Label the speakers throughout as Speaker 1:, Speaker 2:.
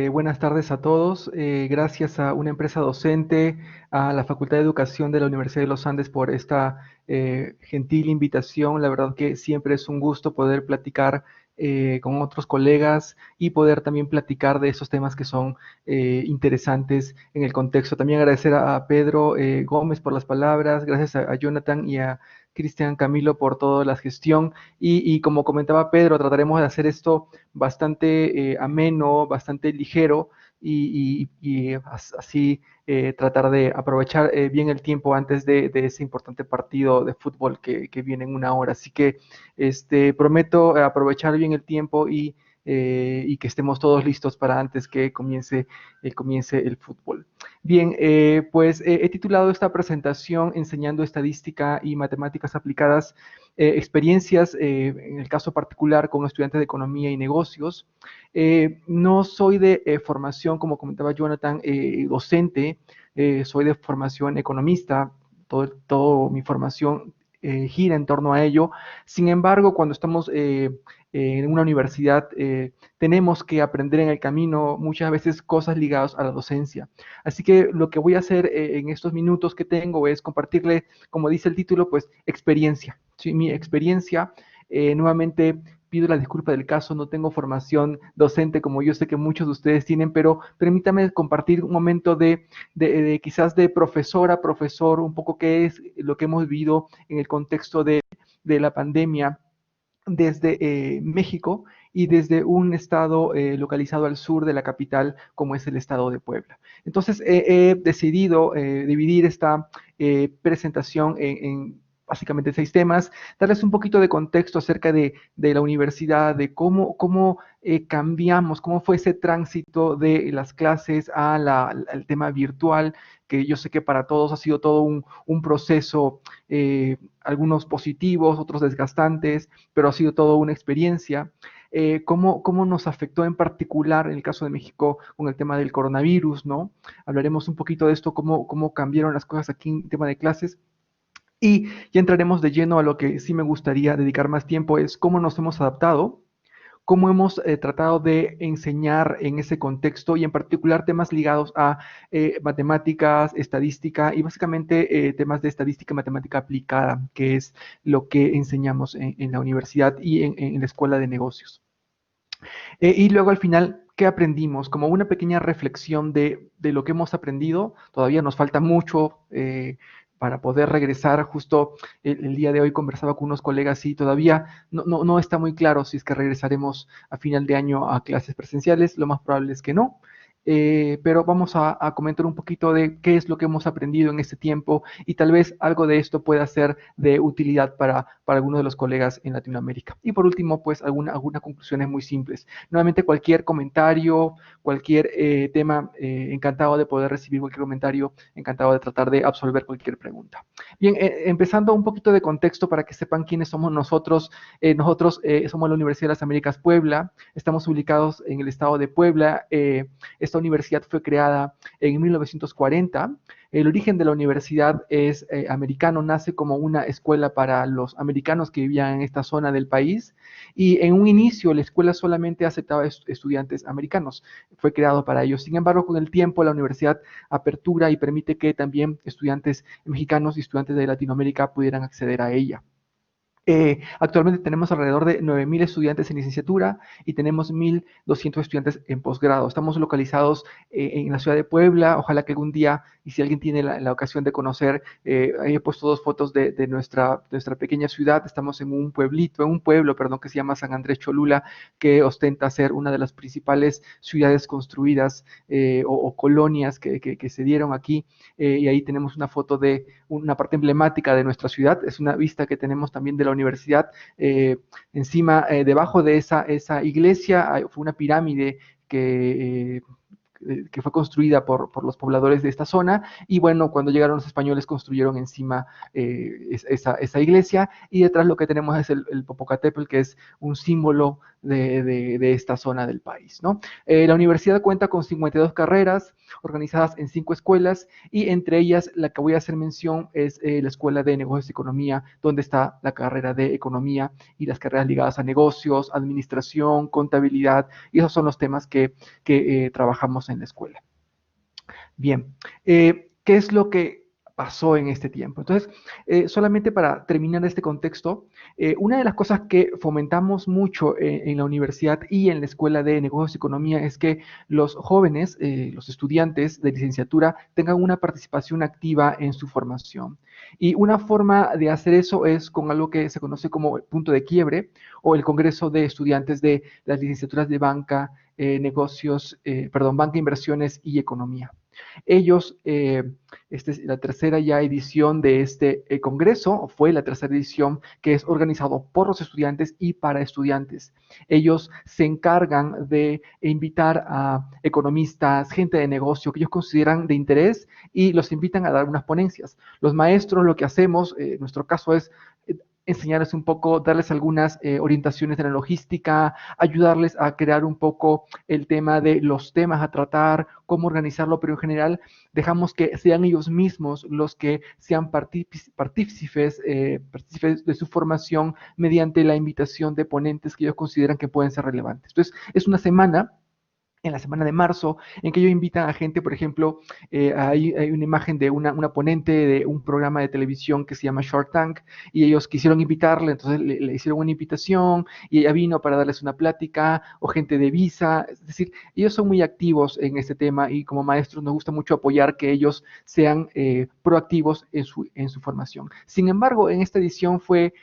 Speaker 1: buenas tardes a todos. Gracias a una empresa docente, a la Facultad de Educación de la Universidad de los Andes por esta gentil invitación. La verdad que siempre es un gusto poder platicar con otros colegas y poder también platicar de esos temas que son interesantes en el contexto. También agradecer a Pedro Gómez por las palabras, gracias a Jonathan y a Cristian Camilo por toda la gestión. Y como comentaba Pedro, trataremos de hacer esto bastante ameno, bastante ligero y así tratar de aprovechar bien el tiempo antes de ese importante partido de fútbol que viene en una hora. Así que prometo aprovechar bien el tiempo y que estemos todos listos para antes que comience el fútbol. Bien, pues he titulado esta presentación Enseñando estadística y matemáticas aplicadas, experiencias, en el caso particular, con estudiantes de economía y negocios. No soy de formación, como comentaba Jonathan, docente, soy de formación economista, todo mi formación gira en torno a ello. Sin embargo, cuando estamos en una universidad, tenemos que aprender en el camino muchas veces cosas ligadas a la docencia. Así que lo que voy a hacer en estos minutos que tengo es compartirle, como dice el título, pues experiencia. ¿Sí? Mi experiencia, nuevamente pido la disculpa del caso, no tengo formación docente como yo sé que muchos de ustedes tienen, pero permítame compartir un momento quizás de profesor a profesor, un poco qué es lo que hemos vivido en el contexto de la pandemia desde México y desde un estado localizado al sur de la capital, como es el estado de Puebla. Entonces, he decidido dividir esta presentación en básicamente 6 temas, darles un poquito de contexto acerca de la universidad, de cómo cambiamos, cómo fue ese tránsito de las clases al tema virtual, que yo sé que para todos ha sido todo un proceso, algunos positivos, otros desgastantes, pero ha sido toda una experiencia. Cómo nos afectó en particular en el caso de México con el tema del coronavirus, ¿no? Hablaremos un poquito de esto, cómo cambiaron las cosas aquí en tema de clases. Y ya entraremos de lleno a lo que sí me gustaría dedicar más tiempo, es cómo nos hemos adaptado, cómo hemos tratado de enseñar en ese contexto y en particular temas ligados a matemáticas, estadística y básicamente temas de estadística y matemática aplicada, que es lo que enseñamos en la universidad y en la escuela de negocios. Y luego al final, ¿qué aprendimos? Como una pequeña reflexión de lo que hemos aprendido. Todavía nos falta mucho para poder regresar. Justo el día de hoy conversaba con unos colegas y todavía no está muy claro si es que regresaremos a final de año a clases presenciales. Lo más probable es que no. Pero vamos a comentar un poquito de qué es lo que hemos aprendido en este tiempo y tal vez algo de esto pueda ser de utilidad para algunos de los colegas en Latinoamérica. Y por último, pues algunas conclusiones muy simples. Nuevamente, cualquier comentario, cualquier tema, encantado de poder recibir cualquier comentario, encantado de tratar de absolver cualquier pregunta. Bien, empezando un poquito de contexto para que sepan quiénes somos nosotros. Nosotros somos la Universidad de las Américas Puebla, estamos ubicados en el estado de Puebla. Esta universidad fue creada en 1940. El origen de la universidad es americano, nace como una escuela para los americanos que vivían en esta zona del país y en un inicio la escuela solamente aceptaba estudiantes americanos, fue creado para ellos. Sin embargo, con el tiempo la universidad apertura y permite que también estudiantes mexicanos y estudiantes de Latinoamérica pudieran acceder a ella. Actualmente tenemos alrededor de 9,000 estudiantes en licenciatura y tenemos 1,200 estudiantes en posgrado. Estamos localizados en la ciudad de Puebla. Ojalá que algún día, y si alguien tiene la ocasión de conocer, ahí he puesto 2 fotos de nuestra pequeña ciudad. Estamos en un pueblo, perdón, que se llama San Andrés Cholula, que ostenta ser una de las principales ciudades construidas o colonias que se dieron aquí. Y ahí tenemos una foto de una parte emblemática de nuestra ciudad. Es una vista que tenemos también de la universidad. Encima, debajo de esa iglesia, fue una pirámide que que fue construida por los pobladores de esta zona, y bueno, cuando llegaron los españoles construyeron encima esa iglesia, y detrás lo que tenemos es el Popocatépetl, que es un símbolo de esta zona del país, ¿no? La universidad cuenta con 52 carreras organizadas en 5 escuelas, y entre ellas la que voy a hacer mención es la Escuela de Negocios y Economía, donde está la carrera de Economía y las carreras ligadas a negocios, administración, contabilidad, y esos son los temas que trabajamos en la escuela. Bien, ¿qué es lo que pasó en este tiempo? Entonces, solamente para terminar este contexto, una de las cosas que fomentamos mucho en la universidad y en la Escuela de Negocios y Economía es que los jóvenes, los estudiantes de licenciatura, tengan una participación activa en su formación. Y una forma de hacer eso es con algo que se conoce como el punto de quiebre, o el Congreso de Estudiantes de las licenciaturas de banca, banca, inversiones y economía. Ellos, esta es la tercera ya edición de este congreso, fue la tercera edición, que es organizado por los estudiantes y para estudiantes. Ellos se encargan de invitar a economistas, gente de negocio que ellos consideran de interés, y los invitan a dar unas ponencias. Los maestros, lo que hacemos, en nuestro caso, es enseñarles un poco, darles algunas orientaciones de la logística, ayudarles a crear un poco el tema de los temas a tratar, cómo organizarlo, pero en general dejamos que sean ellos mismos los que sean partícipes de su formación mediante la invitación de ponentes que ellos consideran que pueden ser relevantes. Entonces, es una semana, en la semana de marzo, en que ellos invitan a gente. Por ejemplo, hay una imagen de una ponente de un programa de televisión que se llama Shark Tank, y ellos quisieron invitarle, entonces le hicieron una invitación, y ella vino para darles una plática, o gente de Visa. Es decir, ellos son muy activos en este tema, y como maestros nos gusta mucho apoyar que ellos sean proactivos en su formación. Sin embargo, en esta edición fue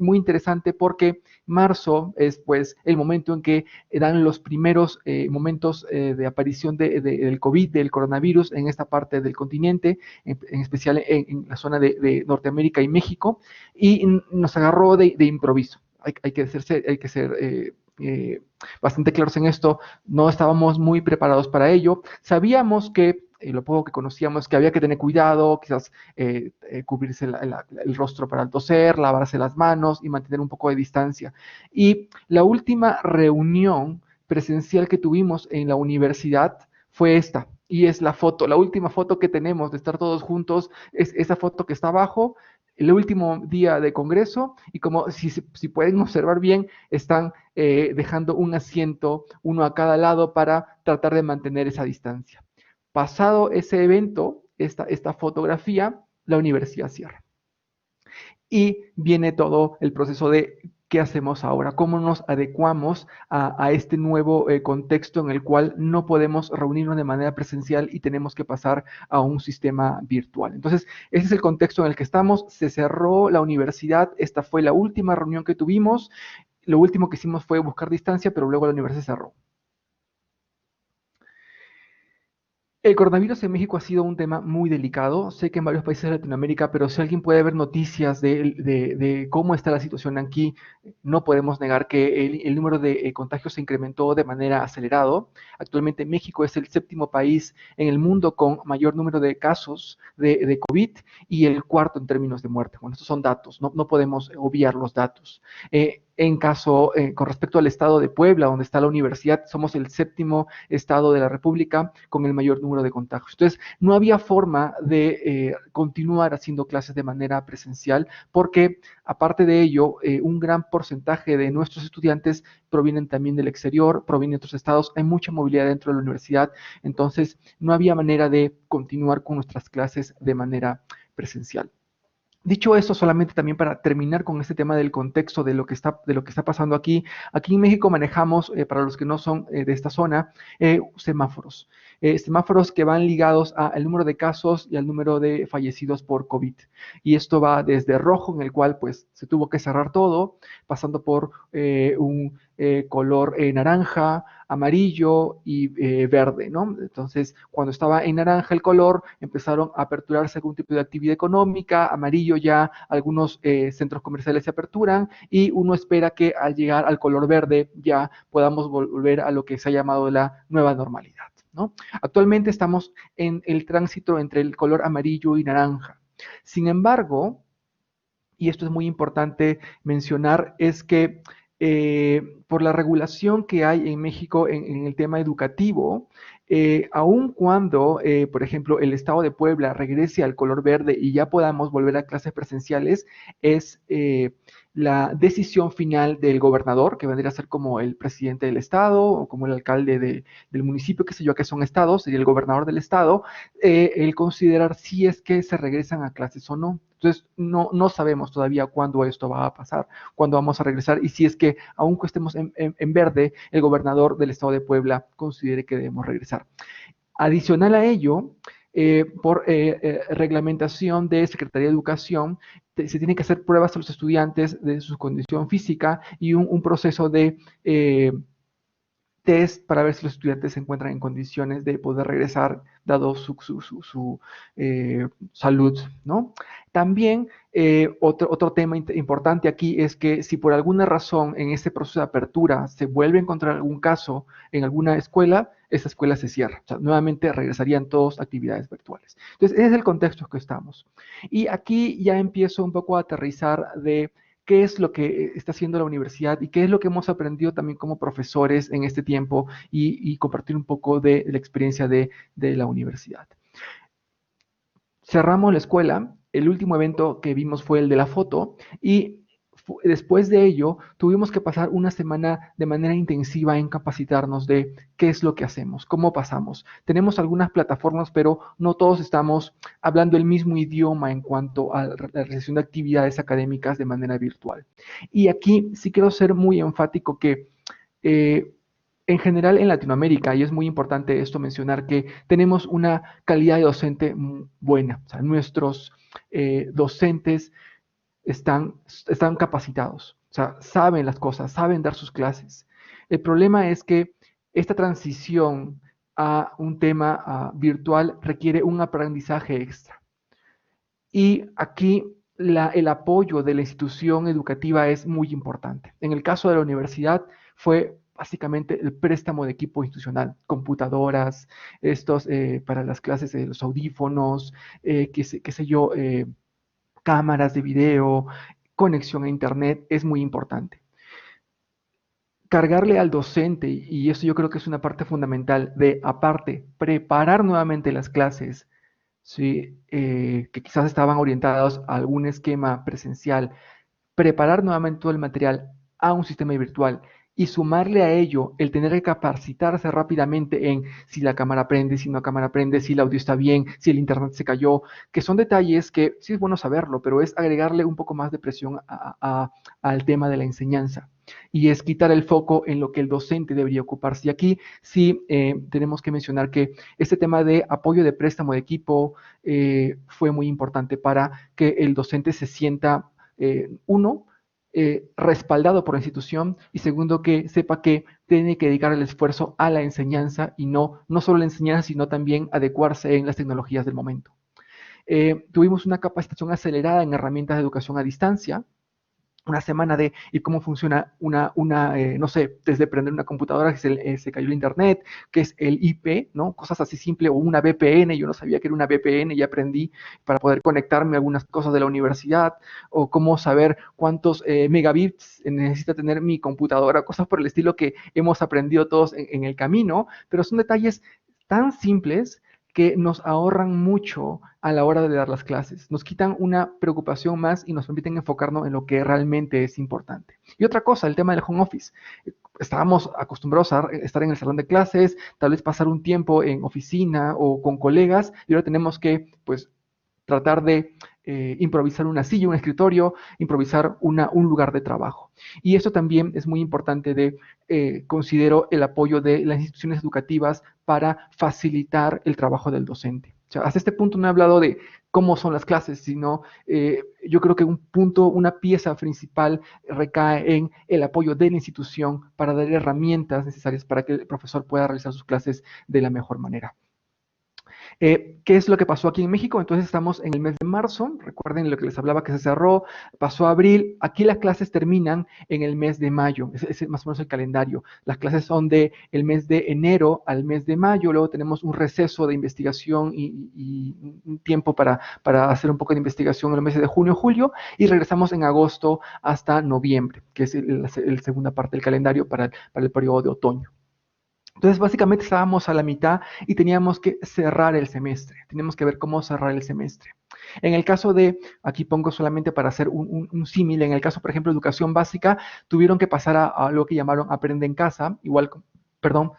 Speaker 1: muy interesante, porque marzo es pues el momento en que dan los primeros momentos de aparición del COVID, del coronavirus en esta parte del continente, en especial en la zona de Norteamérica y México, y nos agarró de improviso. Hay que ser bastante claros en esto. No estábamos muy preparados para ello. Sabíamos que lo poco que conocíamos, que había que tener cuidado, quizás cubrirse el rostro para el toser, lavarse las manos y mantener un poco de distancia. Y la última reunión presencial que tuvimos en la universidad fue esta, y es la última foto que tenemos de estar todos juntos, es esa foto que está abajo, el último día de congreso, y como si pueden observar bien, están dejando un asiento, uno a cada lado, para tratar de mantener esa distancia. Pasado ese evento, esta fotografía, la universidad cierra. Y viene todo el proceso de qué hacemos ahora, cómo nos adecuamos a este nuevo contexto en el cual no podemos reunirnos de manera presencial y tenemos que pasar a un sistema virtual. Entonces, ese es el contexto en el que estamos. Se cerró la universidad, esta fue la última reunión que tuvimos. Lo último que hicimos fue buscar distancia, pero luego la universidad cerró. El coronavirus en México ha sido un tema muy delicado. Sé que en varios países de Latinoamérica, pero si alguien puede ver noticias de cómo está la situación aquí, no podemos negar que el número de contagios se incrementó de manera acelerada. Actualmente México es el séptimo país en el mundo con mayor número de casos de COVID, y el cuarto en términos de muerte. Bueno, estos son datos, no podemos obviar los datos. Con respecto al estado de Puebla, donde está la universidad, somos el séptimo estado de la República con el mayor número de contagios. Entonces, no había forma de continuar haciendo clases de manera presencial, porque aparte de ello, un gran porcentaje de nuestros estudiantes provienen también del exterior, provienen de otros estados, hay mucha movilidad dentro de la universidad, entonces no había manera de continuar con nuestras clases de manera presencial. Dicho esto, solamente también para terminar con este tema del contexto de lo que está pasando aquí. Aquí en México manejamos, para los que no son de esta zona, semáforos. Semáforos que van ligados al número de casos y al número de fallecidos por COVID. Y esto va desde rojo, en el cual pues se tuvo que cerrar todo, pasando por un color naranja, amarillo y verde, ¿no? Entonces, cuando estaba en naranja el color, empezaron a aperturarse algún tipo de actividad económica. Amarillo, ya algunos centros comerciales se aperturan, y uno espera que al llegar al color verde ya podamos volver a lo que se ha llamado la nueva normalidad. ¿no? Actualmente estamos en el tránsito entre el color amarillo y naranja. Sin embargo, y esto es muy importante mencionar, es que por la regulación que hay en México en el tema educativo, aun cuando, por ejemplo, el Estado de Puebla regrese al color verde y ya podamos volver a clases presenciales, es la decisión final del gobernador, que vendría a ser como el presidente del Estado o como el alcalde del municipio, qué sé yo, que son estados, sería el gobernador del Estado, el considerar si es que se regresan a clases o no. Entonces, no sabemos todavía cuándo esto va a pasar, cuándo vamos a regresar y si es que, aunque estemos en verde, el gobernador del Estado de Puebla considere que debemos regresar. Adicional a ello, por reglamentación de Secretaría de Educación, se tienen que hacer pruebas a los estudiantes de su condición física y un proceso de test para ver si los estudiantes se encuentran en condiciones de poder regresar, dado su salud, ¿no? También otro tema importante aquí es que si por alguna razón en este proceso de apertura se vuelve a encontrar algún caso en alguna escuela, esa escuela se cierra. O sea, nuevamente regresarían todos a actividades virtuales. Entonces, ese es el contexto en que estamos. Y aquí ya empiezo un poco a aterrizar de qué es lo que está haciendo la universidad y qué es lo que hemos aprendido también como profesores en este tiempo y compartir un poco de la experiencia de la universidad. Cerramos la escuela, el último evento que vimos fue el de la foto y después de ello tuvimos que pasar una semana de manera intensiva en capacitarnos de qué es lo que hacemos, cómo pasamos. Tenemos algunas plataformas, pero no todos estamos hablando el mismo idioma en cuanto a la realización de actividades académicas de manera virtual. Y aquí sí quiero ser muy enfático que en general en Latinoamérica, y es muy importante esto mencionar, que tenemos una calidad de docente buena. O sea, nuestros docentes están capacitados, o sea, saben las cosas, saben dar sus clases. El problema es que esta transición a un tema virtual requiere un aprendizaje extra. Y aquí el apoyo de la institución educativa es muy importante. En el caso de la universidad fue básicamente el préstamo de equipo institucional, computadoras, estos para las clases de los audífonos, qué sé yo, cámaras de video, conexión a internet, es muy importante. Cargarle al docente, y eso yo creo que es una parte fundamental de, aparte, preparar nuevamente las clases, ¿sí? Que quizás estaban orientados a algún esquema presencial, preparar nuevamente todo el material a un sistema virtual y sumarle a ello el tener que capacitarse rápidamente en si la cámara prende, si la cámara prende, si el audio está bien, si el internet se cayó, que son detalles que sí es bueno saberlo, pero es agregarle un poco más de presión al tema de la enseñanza. Y es quitar el foco en lo que el docente debería ocuparse. Y aquí sí tenemos que mencionar que este tema de apoyo de préstamo de equipo fue muy importante para que el docente se sienta, uno, respaldado por la institución y segundo, que sepa que tiene que dedicar el esfuerzo a la enseñanza y no solo la enseñanza, sino también adecuarse en las tecnologías del momento. Tuvimos una capacitación acelerada en herramientas de educación a distancia, una semana de y cómo funciona no sé, desde prender una computadora que se cayó el internet, que es el IP, ¿no? Cosas así simples, o una VPN, yo no sabía que era una VPN y aprendí para poder conectarme a algunas cosas de la universidad, o cómo saber cuántos megabits necesita tener mi computadora, cosas por el estilo que hemos aprendido todos en el camino, pero son detalles tan simples que nos ahorran mucho a la hora de dar las clases. Nos quitan una preocupación más y nos permiten enfocarnos en lo que realmente es importante. Y otra cosa, el tema del home office. Estábamos acostumbrados a estar en el salón de clases, tal vez pasar un tiempo en oficina o con colegas, y ahora tenemos que, pues, tratar de improvisar una silla, un escritorio, improvisar un lugar de trabajo. Y esto también es muy importante considero el apoyo de las instituciones educativas para facilitar el trabajo del docente. O sea, hasta este punto no he hablado de cómo son las clases, sino yo creo que un punto, una pieza principal recae en el apoyo de la institución para dar herramientas necesarias para que el profesor pueda realizar sus clases de la mejor manera. ¿Qué es lo que pasó aquí en México? Entonces estamos en el mes de marzo, recuerden lo que les hablaba que se cerró, pasó abril, aquí las clases terminan en el mes de mayo, es más o menos el calendario. Las clases son de el mes de enero al mes de mayo, luego tenemos un receso de investigación y un tiempo para hacer un poco de investigación en los meses de junio, julio, y regresamos en agosto hasta noviembre, que es la segunda parte del calendario para el periodo de otoño. Entonces, básicamente estábamos a la mitad y teníamos que cerrar el semestre, teníamos que ver cómo cerrar el semestre. En el caso de, aquí pongo solamente para hacer un símil, en el caso, por ejemplo, de educación básica, tuvieron que pasar a lo que llamaron aprende en casa, igual, perdón,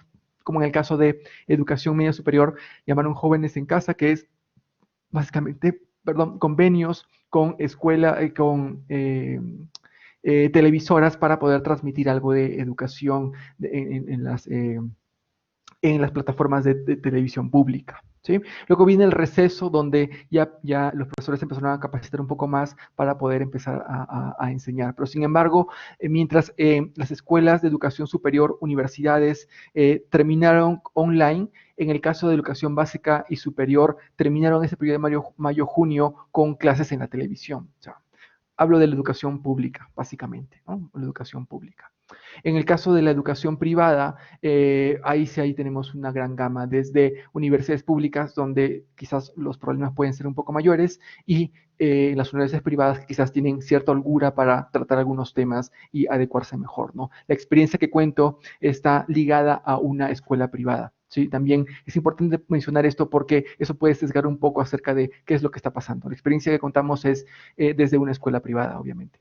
Speaker 1: como en el caso de educación media superior, llamaron jóvenes en casa, que es básicamente, perdón, convenios con escuela, televisoras para poder transmitir algo de educación en las plataformas de televisión pública. ¿Sí? Luego viene el receso donde ya los profesores empezaron a capacitar un poco más para poder empezar a enseñar. Pero sin embargo, mientras las escuelas de educación superior, universidades, terminaron online, en el caso de educación básica y superior, terminaron ese periodo de mayo-junio con clases en la televisión. O sea, hablo de la educación pública, básicamente, ¿no? La educación pública. En el caso de la educación privada, ahí sí ahí tenemos una gran gama, desde universidades públicas, donde quizás los problemas pueden ser un poco mayores, y las universidades privadas que quizás tienen cierta holgura para tratar algunos temas y adecuarse mejor, ¿no? La experiencia que cuento está ligada a una escuela privada. Sí, también es importante mencionar esto porque eso puede sesgar un poco acerca de qué es lo que está pasando. La experiencia que contamos es desde una escuela privada, obviamente.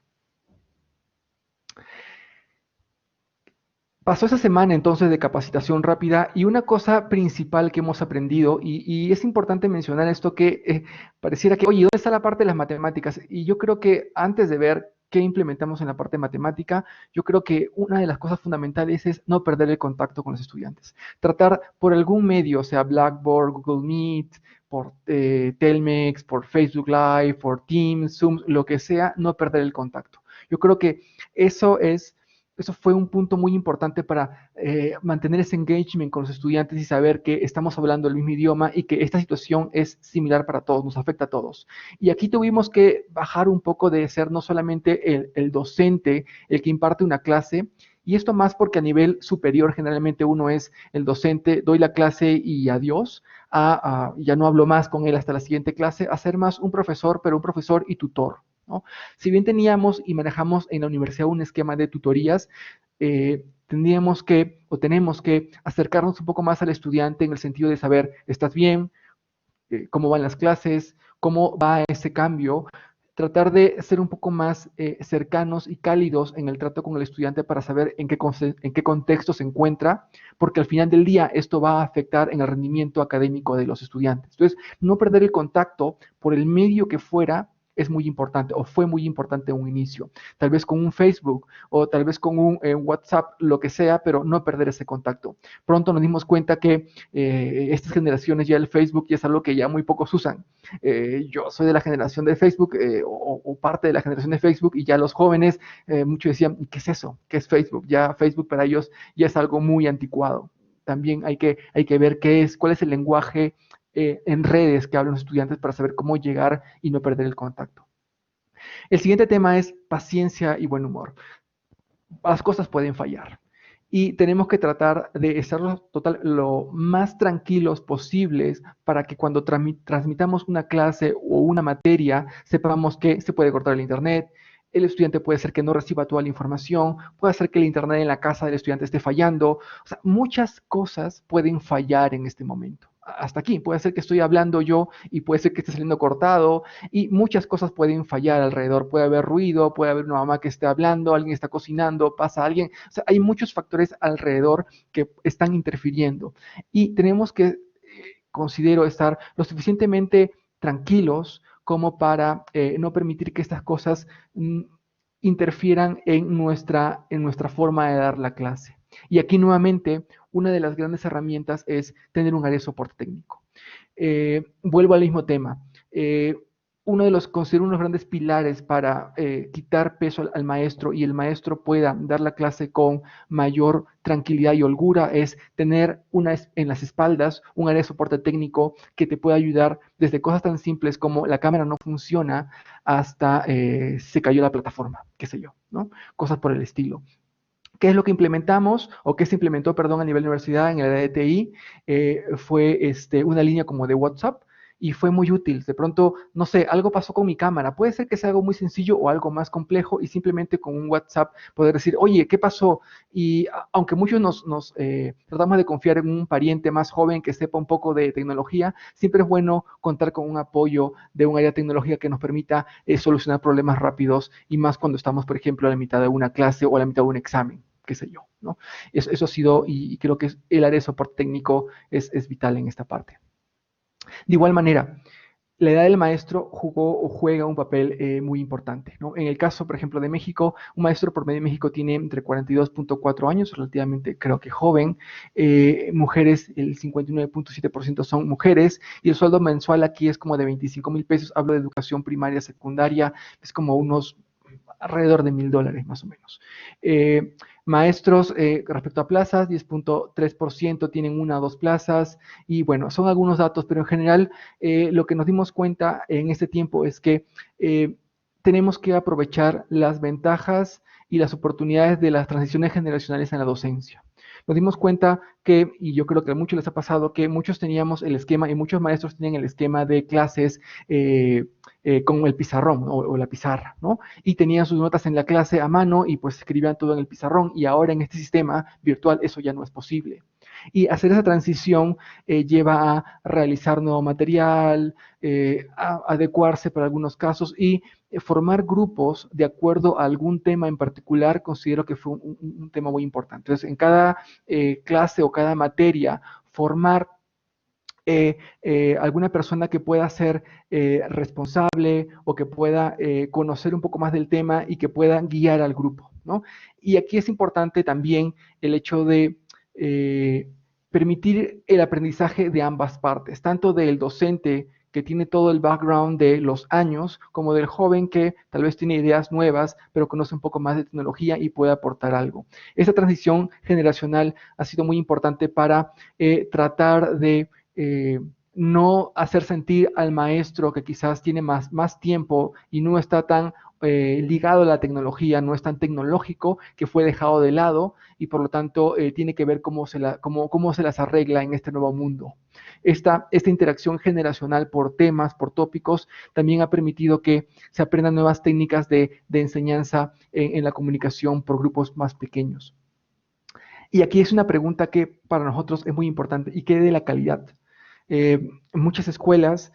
Speaker 1: Pasó esa semana entonces de capacitación rápida y una cosa principal que hemos aprendido, y es importante mencionar esto que pareciera que, oye, ¿dónde está la parte de las matemáticas? Y yo creo que antes de ver qué implementamos en la parte de matemática, yo creo que una de las cosas fundamentales es no perder el contacto con los estudiantes. Tratar por algún medio, sea Blackboard, Google Meet, por Telmex, por Facebook Live, por Teams, Zoom, lo que sea, no perder el contacto. Yo creo que eso es eso fue un punto muy importante para mantener ese engagement con los estudiantes y saber que estamos hablando el mismo idioma y que esta situación es similar para todos, nos afecta a todos. Y aquí tuvimos que bajar un poco de ser no solamente el docente el que imparte una clase, y esto más porque a nivel superior generalmente uno es el docente, doy la clase y adiós, ya no hablo más con él hasta la siguiente clase, a ser más un profesor, pero un profesor y tutor. ¿No? Si bien teníamos y manejamos en la universidad un esquema de tutorías, tendríamos que o tenemos que acercarnos un poco más al estudiante en el sentido de saber, ¿estás bien? ¿Cómo van las clases? ¿Cómo va ese cambio? Tratar de ser un poco más cercanos y cálidos en el trato con el estudiante para saber en qué contexto se encuentra, porque al final del día esto va a afectar en el rendimiento académico de los estudiantes. Entonces, no perder el contacto por el medio que fuera es muy importante o fue muy importante en un inicio. Tal vez con un Facebook o tal vez con un WhatsApp, lo que sea, pero no perder ese contacto. Pronto nos dimos cuenta que estas generaciones ya el Facebook ya es algo que ya muy pocos usan. Yo soy de la generación de Facebook o parte de la generación de Facebook y ya los jóvenes, muchos decían, ¿qué es eso? ¿Qué es Facebook? Ya Facebook para ellos ya es algo muy anticuado. También hay que ver cuál es el lenguaje en redes que hablan los estudiantes para saber cómo llegar y no perder el contacto. El siguiente tema es paciencia y buen humor. Las cosas pueden fallar y tenemos que tratar de estar lo más tranquilos posibles para que cuando transmitamos una clase o una materia sepamos que se puede cortar el internet, el estudiante puede ser que no reciba toda la información, puede ser que el internet en la casa del estudiante esté fallando, o sea, muchas cosas pueden fallar en este momento. Hasta aquí, puede ser que estoy hablando yo y puede ser que esté saliendo cortado y muchas cosas pueden fallar alrededor. Puede haber ruido, puede haber una mamá que esté hablando, alguien está cocinando, pasa alguien. O sea, hay muchos factores alrededor que están interfiriendo y tenemos que, considero, estar lo suficientemente tranquilos como para no permitir que estas cosas interfieran en nuestra forma de dar la clase. Y aquí nuevamente, una de las grandes herramientas es tener un área de soporte técnico. Vuelvo al mismo tema. considero unos grandes pilares para quitar peso al maestro y el maestro pueda dar la clase con mayor tranquilidad y holgura es tener en las espaldas un área de soporte técnico que te pueda ayudar desde cosas tan simples como la cámara no funciona hasta se cayó la plataforma, qué sé yo, ¿no? Cosas por el estilo. ¿Qué es lo que implementamos o qué se implementó, perdón, a nivel de universidad en el área de TI? Fue una línea como de WhatsApp y fue muy útil. De pronto, no sé, algo pasó con mi cámara. Puede ser que sea algo muy sencillo o algo más complejo y simplemente con un WhatsApp poder decir, oye, ¿qué pasó? Y aunque muchos nos tratamos de confiar en un pariente más joven que sepa un poco de tecnología, siempre es bueno contar con un apoyo de un área tecnológica que nos permita solucionar problemas rápidos y más cuando estamos, por ejemplo, a la mitad de una clase o a la mitad de un examen, qué sé yo, ¿no? Eso ha sido, y creo que el área de soporte técnico es vital en esta parte. De igual manera, la edad del maestro jugó o juega un papel muy importante, ¿no? En el caso, por ejemplo, de México, un maestro promedio en México tiene entre 42.4 años, relativamente creo que joven. Mujeres, el 59.7% son mujeres y el sueldo mensual aquí es como de 25,000 pesos. Hablo de educación primaria, secundaria, es como unos alrededor de $1,000 más o menos. Maestros, respecto a plazas, 10.3% tienen una o dos plazas y bueno, son algunos datos, pero en general lo que nos dimos cuenta en este tiempo es que tenemos que aprovechar las ventajas y las oportunidades de las transiciones generacionales en la docencia. Nos dimos cuenta que, y yo creo que a muchos les ha pasado, que muchos teníamos el esquema y muchos maestros tenían el esquema de clases con el pizarrón o la pizarra, ¿no? Y tenían sus notas en la clase a mano y pues escribían todo en el pizarrón y ahora en este sistema virtual eso ya no es posible. Y hacer esa transición lleva a realizar nuevo material, a adecuarse para algunos casos y formar grupos de acuerdo a algún tema en particular, considero que fue un tema muy importante. Entonces, en cada clase o cada materia, formar alguna persona que pueda ser responsable o que pueda conocer un poco más del tema y que pueda guiar al grupo, ¿no? Y aquí es importante también el hecho de permitir el aprendizaje de ambas partes, tanto del docente que tiene todo el background de los años, como del joven que tal vez tiene ideas nuevas, pero conoce un poco más de tecnología y puede aportar algo. Esta transición generacional ha sido muy importante para tratar de no hacer sentir al maestro que quizás tiene más tiempo y no está tan ligado a la tecnología, no es tan tecnológico, que fue dejado de lado y por lo tanto tiene que ver cómo se las arregla en este nuevo mundo. Esta interacción generacional por temas, por tópicos, también ha permitido que se aprendan nuevas técnicas de enseñanza en la comunicación por grupos más pequeños. Y aquí es una pregunta que para nosotros es muy importante y que de la calidad. Muchas escuelas,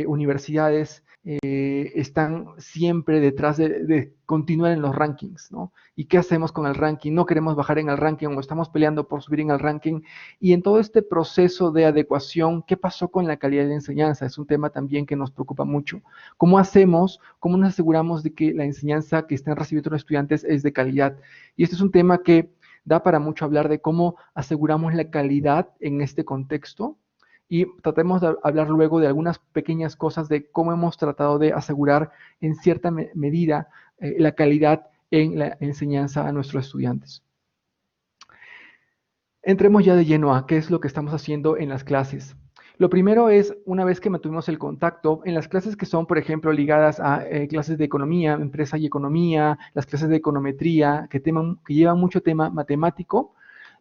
Speaker 1: universidades están siempre detrás de continuar en los rankings, ¿no? ¿Y qué hacemos con el ranking? No queremos bajar en el ranking o estamos peleando por subir en el ranking. Y en todo este proceso de adecuación, ¿qué pasó con la calidad de enseñanza? Es un tema también que nos preocupa mucho. ¿Cómo hacemos, cómo nos aseguramos de que la enseñanza que están recibiendo los estudiantes es de calidad? Y este es un tema que da para mucho hablar de cómo aseguramos la calidad en este contexto y tratemos de hablar luego de algunas pequeñas cosas de cómo hemos tratado de asegurar en cierta medida la calidad en la enseñanza a nuestros estudiantes. Entremos ya de lleno a qué es lo que estamos haciendo en las clases. Lo primero es, una vez que mantuvimos el contacto, en las clases que son, por ejemplo, ligadas a clases de economía, empresa y economía, las clases de econometría, que llevan mucho tema matemático,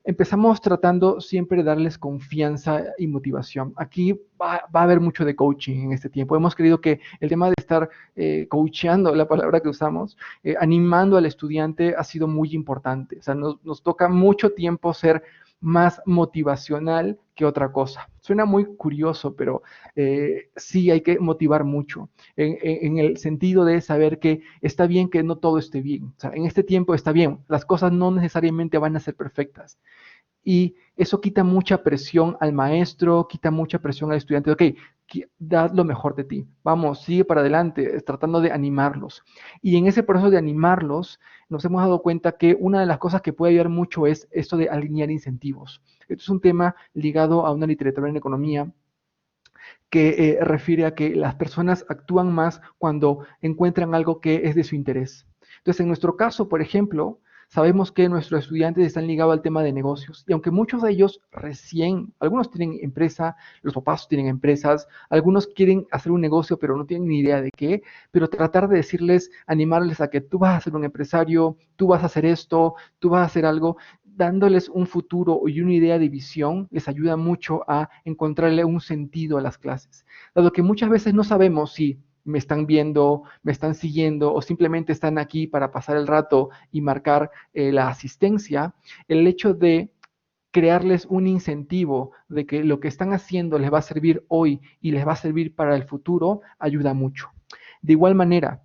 Speaker 1: empezamos tratando siempre de darles confianza y motivación. Aquí va a haber mucho de coaching en este tiempo. Hemos creído que el tema de estar coacheando, la palabra que usamos, animando al estudiante ha sido muy importante. O sea, nos toca mucho tiempo ser más motivacional que otra cosa. Suena muy curioso, pero sí hay que motivar mucho en el sentido de saber que está bien que no todo esté bien. O sea, en este tiempo está bien, las cosas no necesariamente van a ser perfectas. Y eso quita mucha presión al maestro, quita mucha presión al estudiante. Ok, dad lo mejor de ti. Vamos, sigue para adelante, tratando de animarlos. Y en ese proceso de animarlos, nos hemos dado cuenta que una de las cosas que puede ayudar mucho es esto de alinear incentivos. Esto es un tema ligado a una literatura en economía que refiere a que las personas actúan más cuando encuentran algo que es de su interés. Entonces, en nuestro caso, por ejemplo, sabemos que nuestros estudiantes están ligados al tema de negocios y aunque muchos de ellos algunos tienen empresa, los papás tienen empresas, algunos quieren hacer un negocio pero no tienen ni idea de qué, pero tratar de decirles, animarles a que tú vas a ser un empresario, tú vas a hacer esto, tú vas a hacer algo, dándoles un futuro y una idea de visión, les ayuda mucho a encontrarle un sentido a las clases. Dado que muchas veces no sabemos si me están viendo, me están siguiendo o simplemente están aquí para pasar el rato y marcar la asistencia, el hecho de crearles un incentivo de que lo que están haciendo les va a servir hoy y les va a servir para el futuro, ayuda mucho. De igual manera,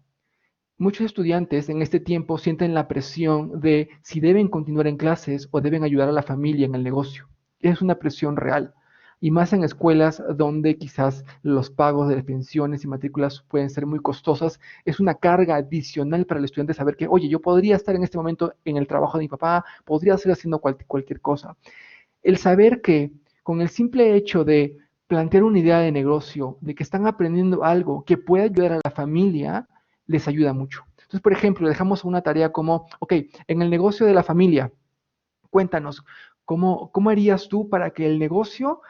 Speaker 1: muchos estudiantes en este tiempo sienten la presión de si deben continuar en clases o deben ayudar a la familia en el negocio. Es una presión real. Y más en escuelas donde quizás los pagos de pensiones y matrículas pueden ser muy costosas, es una carga adicional para el estudiante saber que, oye, yo podría estar en este momento en el trabajo de mi papá, podría estar haciendo cualquier cosa. El saber que con el simple hecho de plantear una idea de negocio, de que están aprendiendo algo que puede ayudar a la familia, les ayuda mucho. Entonces, por ejemplo, dejamos una tarea como, ok, en el negocio de la familia, cuéntanos, ¿cómo harías tú para que el negocio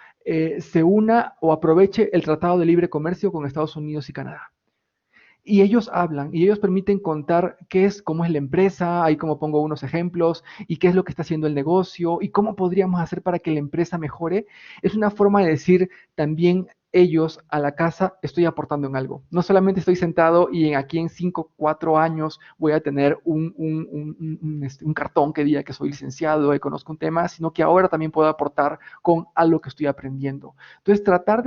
Speaker 1: se una o aproveche el Tratado de Libre Comercio con Estados Unidos y Canadá? Y ellos hablan y ellos permiten contar cómo es la empresa, ahí como pongo unos ejemplos, y qué es lo que está haciendo el negocio, y cómo podríamos hacer para que la empresa mejore. Es una forma de decir también ellos a la casa, estoy aportando en algo. No solamente estoy sentado y aquí en 5, 4 años voy a tener un cartón que diga que soy licenciado y conozco un tema, sino que ahora también puedo aportar con algo que estoy aprendiendo. Entonces, tratar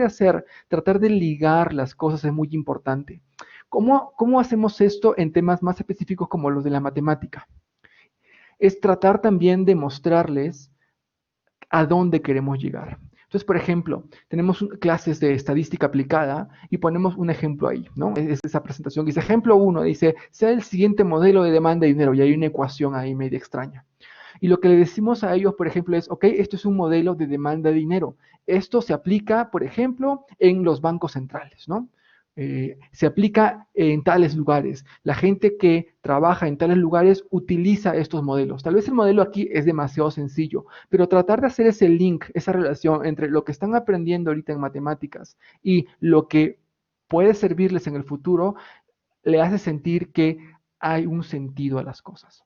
Speaker 1: de ligar las cosas es muy importante. ¿Cómo hacemos esto en temas más específicos como los de la matemática? Es tratar también de mostrarles a dónde queremos llegar. Entonces, por ejemplo, tenemos clases de estadística aplicada y ponemos un ejemplo ahí, ¿no? Es esa presentación que dice, ejemplo 1, dice, sea el siguiente modelo de demanda de dinero y hay una ecuación ahí media extraña. Y lo que le decimos a ellos, por ejemplo, es, ok, esto es un modelo de demanda de dinero. Esto se aplica, por ejemplo, en los bancos centrales, ¿no? Se aplica en tales lugares. La gente que trabaja en tales lugares utiliza estos modelos. Tal vez el modelo aquí es demasiado sencillo, pero tratar de hacer ese link, esa relación entre lo que están aprendiendo ahorita en matemáticas y lo que puede servirles en el futuro, le hace sentir que hay un sentido a las cosas.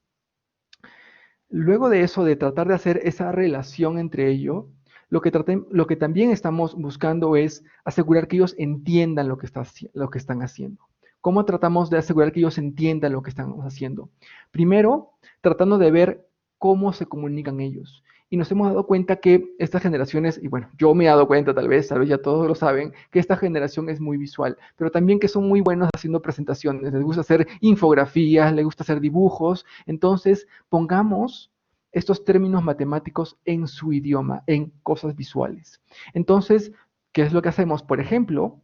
Speaker 1: Luego de eso, de tratar de hacer esa relación entre ellos, lo que también estamos buscando es asegurar que ellos entiendan lo que están haciendo. ¿Cómo tratamos de asegurar que ellos entiendan lo que estamos haciendo? Primero, tratando de ver cómo se comunican ellos. Y nos hemos dado cuenta que estas generaciones, y bueno, yo me he dado cuenta tal vez ya todos lo saben, que esta generación es muy visual, pero también que son muy buenos haciendo presentaciones, les gusta hacer infografías, les gusta hacer dibujos, entonces pongamos estos términos matemáticos en su idioma, en cosas visuales. Entonces, ¿qué es lo que hacemos? Por ejemplo,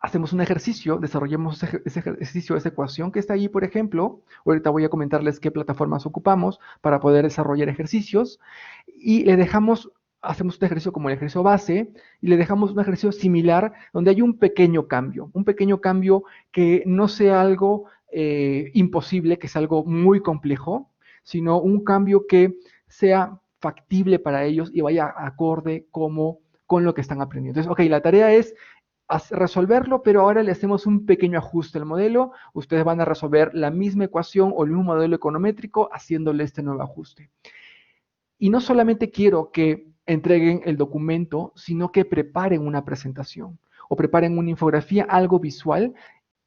Speaker 1: hacemos un ejercicio, desarrollamos ese ejercicio, esa ecuación que está ahí, por ejemplo. Ahorita voy a comentarles qué plataformas ocupamos para poder desarrollar ejercicios y hacemos un ejercicio como el ejercicio base y le dejamos un ejercicio similar donde hay un pequeño cambio que no sea algo imposible, que sea algo muy complejo, sino un cambio que sea factible para ellos y vaya acorde con lo que están aprendiendo. Entonces, ok, la tarea es resolverlo, pero ahora le hacemos un pequeño ajuste al modelo. Ustedes van a resolver la misma ecuación o el mismo modelo econométrico haciéndole este nuevo ajuste. Y no solamente quiero que entreguen el documento, sino que preparen una presentación o preparen una infografía, algo visual,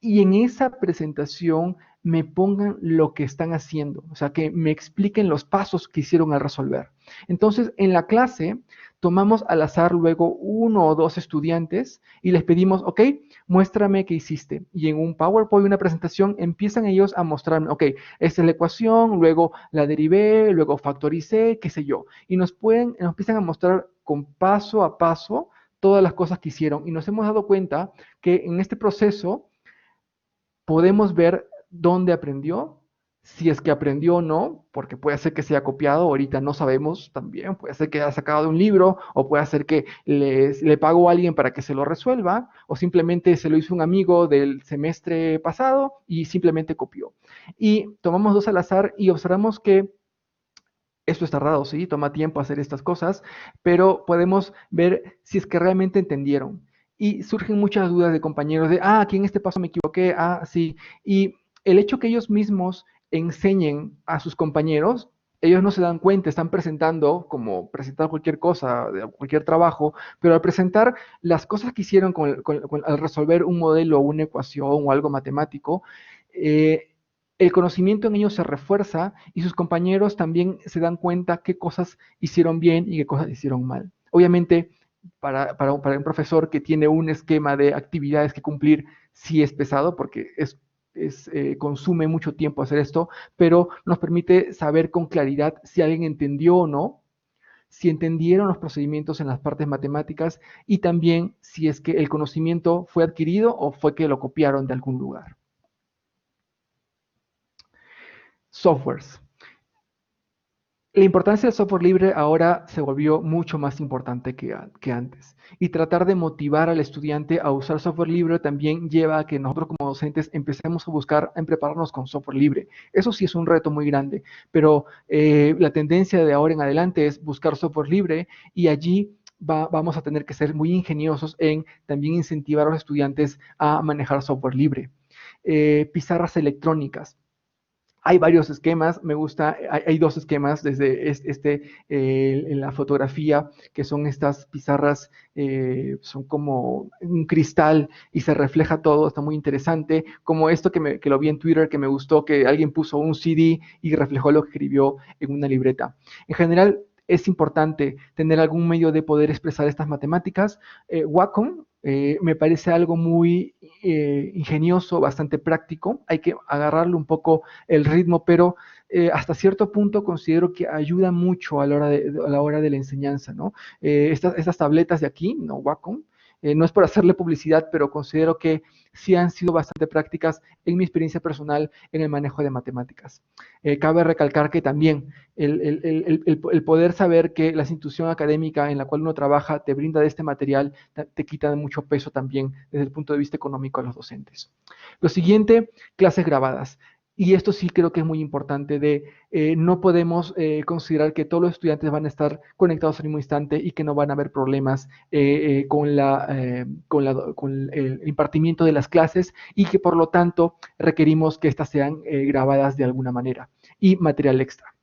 Speaker 1: y en esa presentación me pongan lo que están haciendo, o sea, que me expliquen los pasos que hicieron al resolver. Entonces, en la clase tomamos al azar luego 1 o 2 estudiantes y les pedimos, ok, muéstrame qué hiciste. Y en un PowerPoint, una presentación, empiezan ellos a mostrarme, ok, esta es la ecuación, luego la derivé, luego factoricé, qué sé yo. Y nos empiezan a mostrar con paso a paso todas las cosas que hicieron. Y nos hemos dado cuenta que en este proceso podemos ver dónde aprendió, si es que aprendió o no, porque puede ser que se haya copiado, ahorita no sabemos también, puede ser que haya sacado de un libro, o puede ser que le pagó a alguien para que se lo resuelva, o simplemente se lo hizo un amigo del semestre pasado y simplemente copió. Y tomamos dos al azar y observamos que esto es tardado, sí, toma tiempo hacer estas cosas, pero podemos ver si es que realmente entendieron. Y surgen muchas dudas de compañeros de, aquí en este paso me equivoqué, sí. Y el hecho que ellos mismos enseñen a sus compañeros, ellos no se dan cuenta, están presentando como presentar cualquier cosa, cualquier trabajo, pero al presentar las cosas que hicieron al resolver un modelo, una ecuación o algo matemático, el conocimiento en ellos se refuerza y sus compañeros también se dan cuenta qué cosas hicieron bien y qué cosas hicieron mal. Obviamente, para un profesor que tiene un esquema de actividades que cumplir, sí es pesado porque consume mucho tiempo hacer esto, pero nos permite saber con claridad si alguien entendió o no, si entendieron los procedimientos en las partes matemáticas y también si es que el conocimiento fue adquirido o fue que lo copiaron de algún lugar. Softwares. La importancia del software libre ahora se volvió mucho más importante que antes. Y tratar de motivar al estudiante a usar software libre también lleva a que nosotros como docentes empecemos a buscar en prepararnos con software libre. Eso sí es un reto muy grande, pero la tendencia de ahora en adelante es buscar software libre y allí vamos a tener que ser muy ingeniosos en también incentivar a los estudiantes a manejar software libre. Pizarras electrónicas. Hay varios esquemas, me gusta, hay dos esquemas desde en la fotografía, que son estas pizarras, son como un cristal y se refleja todo, está muy interesante, como esto que lo vi en Twitter, que me gustó, que alguien puso un CD y reflejó lo que escribió en una libreta. En general, es importante tener algún medio de poder expresar estas matemáticas. Wacom me parece algo muy ingenioso, bastante práctico, hay que agarrarle un poco el ritmo, pero hasta cierto punto considero que ayuda mucho a la hora de la enseñanza, ¿no? Estas tabletas de aquí, ¿no? Wacom, no es por hacerle publicidad, pero considero que sí han sido bastante prácticas en mi experiencia personal en el manejo de matemáticas. Cabe recalcar que también el poder saber que la institución académica en la cual uno trabaja te brinda de este material, te quita mucho peso también desde el punto de vista económico a los docentes. Lo siguiente, clases grabadas. Y esto sí creo que es muy importante no podemos considerar que todos los estudiantes van a estar conectados al mismo instante y que no van a haber problemas con el impartimiento de las clases y que por lo tanto requerimos que estas sean grabadas de alguna manera. Y material extra.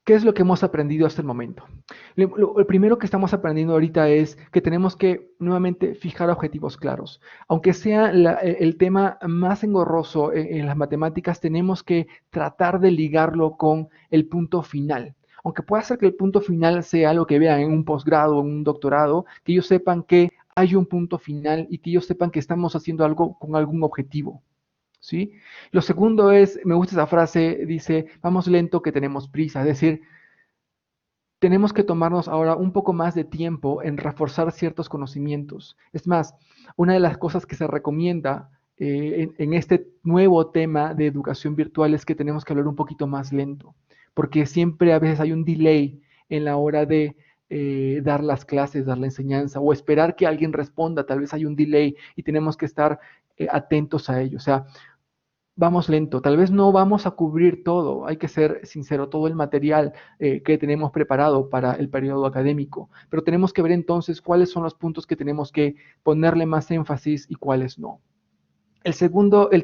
Speaker 1: ¿Qué es lo que hemos aprendido hasta el momento? Lo primero que estamos aprendiendo ahorita es que tenemos que nuevamente fijar objetivos claros. Aunque sea el tema más engorroso en las matemáticas, tenemos que tratar de ligarlo con el punto final. Aunque pueda ser que el punto final sea algo que vean en un posgrado o en un doctorado, que ellos sepan que hay un punto final y que ellos sepan que estamos haciendo algo con algún objetivo. ¿Sí? Lo segundo es, me gusta esa frase, dice, vamos lento que tenemos prisa, es decir, tenemos que tomarnos ahora un poco más de tiempo en reforzar ciertos conocimientos. Es más, una de las cosas que se recomienda en este nuevo tema de educación virtual es que tenemos que hablar un poquito más lento, porque siempre a veces hay un delay en la hora de dar las clases, dar la enseñanza o esperar que alguien responda, tal vez hay un delay y tenemos que estar atentos a ello. O sea, vamos lento, tal vez no vamos a cubrir todo, hay que ser sincero, todo el material que tenemos preparado para el periodo académico, pero tenemos que ver entonces cuáles son los puntos que tenemos que ponerle más énfasis y cuáles no. El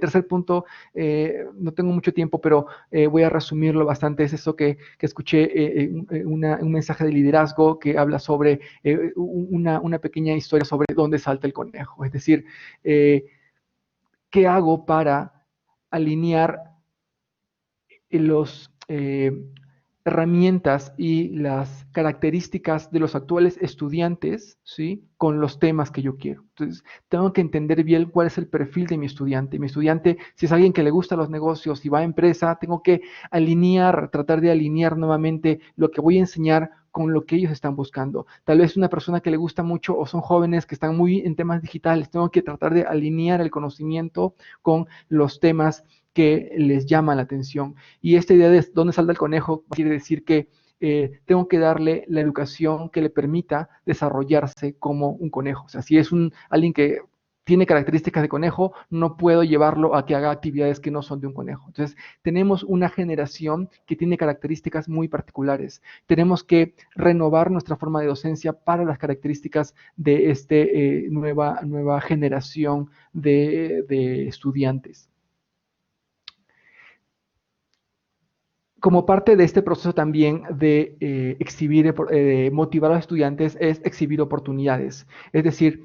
Speaker 1: tercer punto, no tengo mucho tiempo, pero voy a resumirlo bastante, es eso que escuché, un mensaje de liderazgo que habla sobre una pequeña historia sobre dónde salta el conejo, es decir, ¿qué hago para alinear las herramientas y las características de los actuales estudiantes, ¿sí? Con los temas que yo quiero? Entonces, tengo que entender bien cuál es el perfil de mi estudiante. Mi estudiante, si es alguien que le gusta los negocios y va a empresa, tengo que tratar de alinear nuevamente lo que voy a enseñar con lo que ellos están buscando. Tal vez una persona que le gusta mucho o son jóvenes que están muy en temas digitales. Tengo que tratar de alinear el conocimiento con los temas que les llaman la atención. Y esta idea de dónde salta el conejo quiere decir que tengo que darle la educación que le permita desarrollarse como un conejo. O sea, si es alguien que tiene características de conejo, no puedo llevarlo a que haga actividades que no son de un conejo. Entonces, tenemos una generación que tiene características muy particulares. Tenemos que renovar nuestra forma de docencia para las características de esta nueva generación de estudiantes. Como parte de este proceso también de motivar a los estudiantes es exhibir oportunidades. Es decir,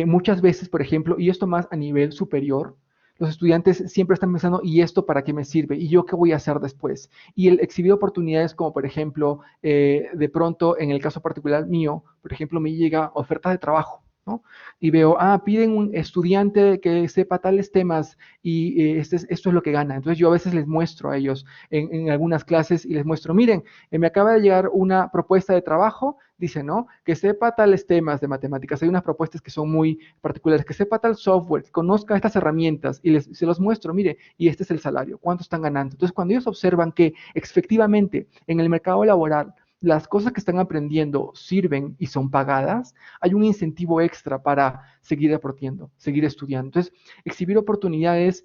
Speaker 1: muchas veces, por ejemplo, y esto más a nivel superior, los estudiantes siempre están pensando, ¿y esto para qué me sirve? ¿Y yo qué voy a hacer después? Y el exhibir oportunidades como, por ejemplo, de pronto, en el caso particular mío, por ejemplo, me llega ofertas de trabajo, ¿no? Y veo, piden un estudiante que sepa tales temas y esto es lo que gana. Entonces yo a veces les muestro a ellos en algunas clases y les muestro, miren, me acaba de llegar una propuesta de trabajo, dice, ¿no? Que sepa tales temas de matemáticas. Hay unas propuestas que son muy particulares, que sepa tal software, que conozca estas herramientas y se los muestro, mire, y este es el salario, ¿cuánto están ganando? Entonces cuando ellos observan que efectivamente en el mercado laboral las cosas que están aprendiendo sirven y son pagadas, hay un incentivo extra para seguir aprendiendo, seguir estudiando. Entonces, exhibir oportunidades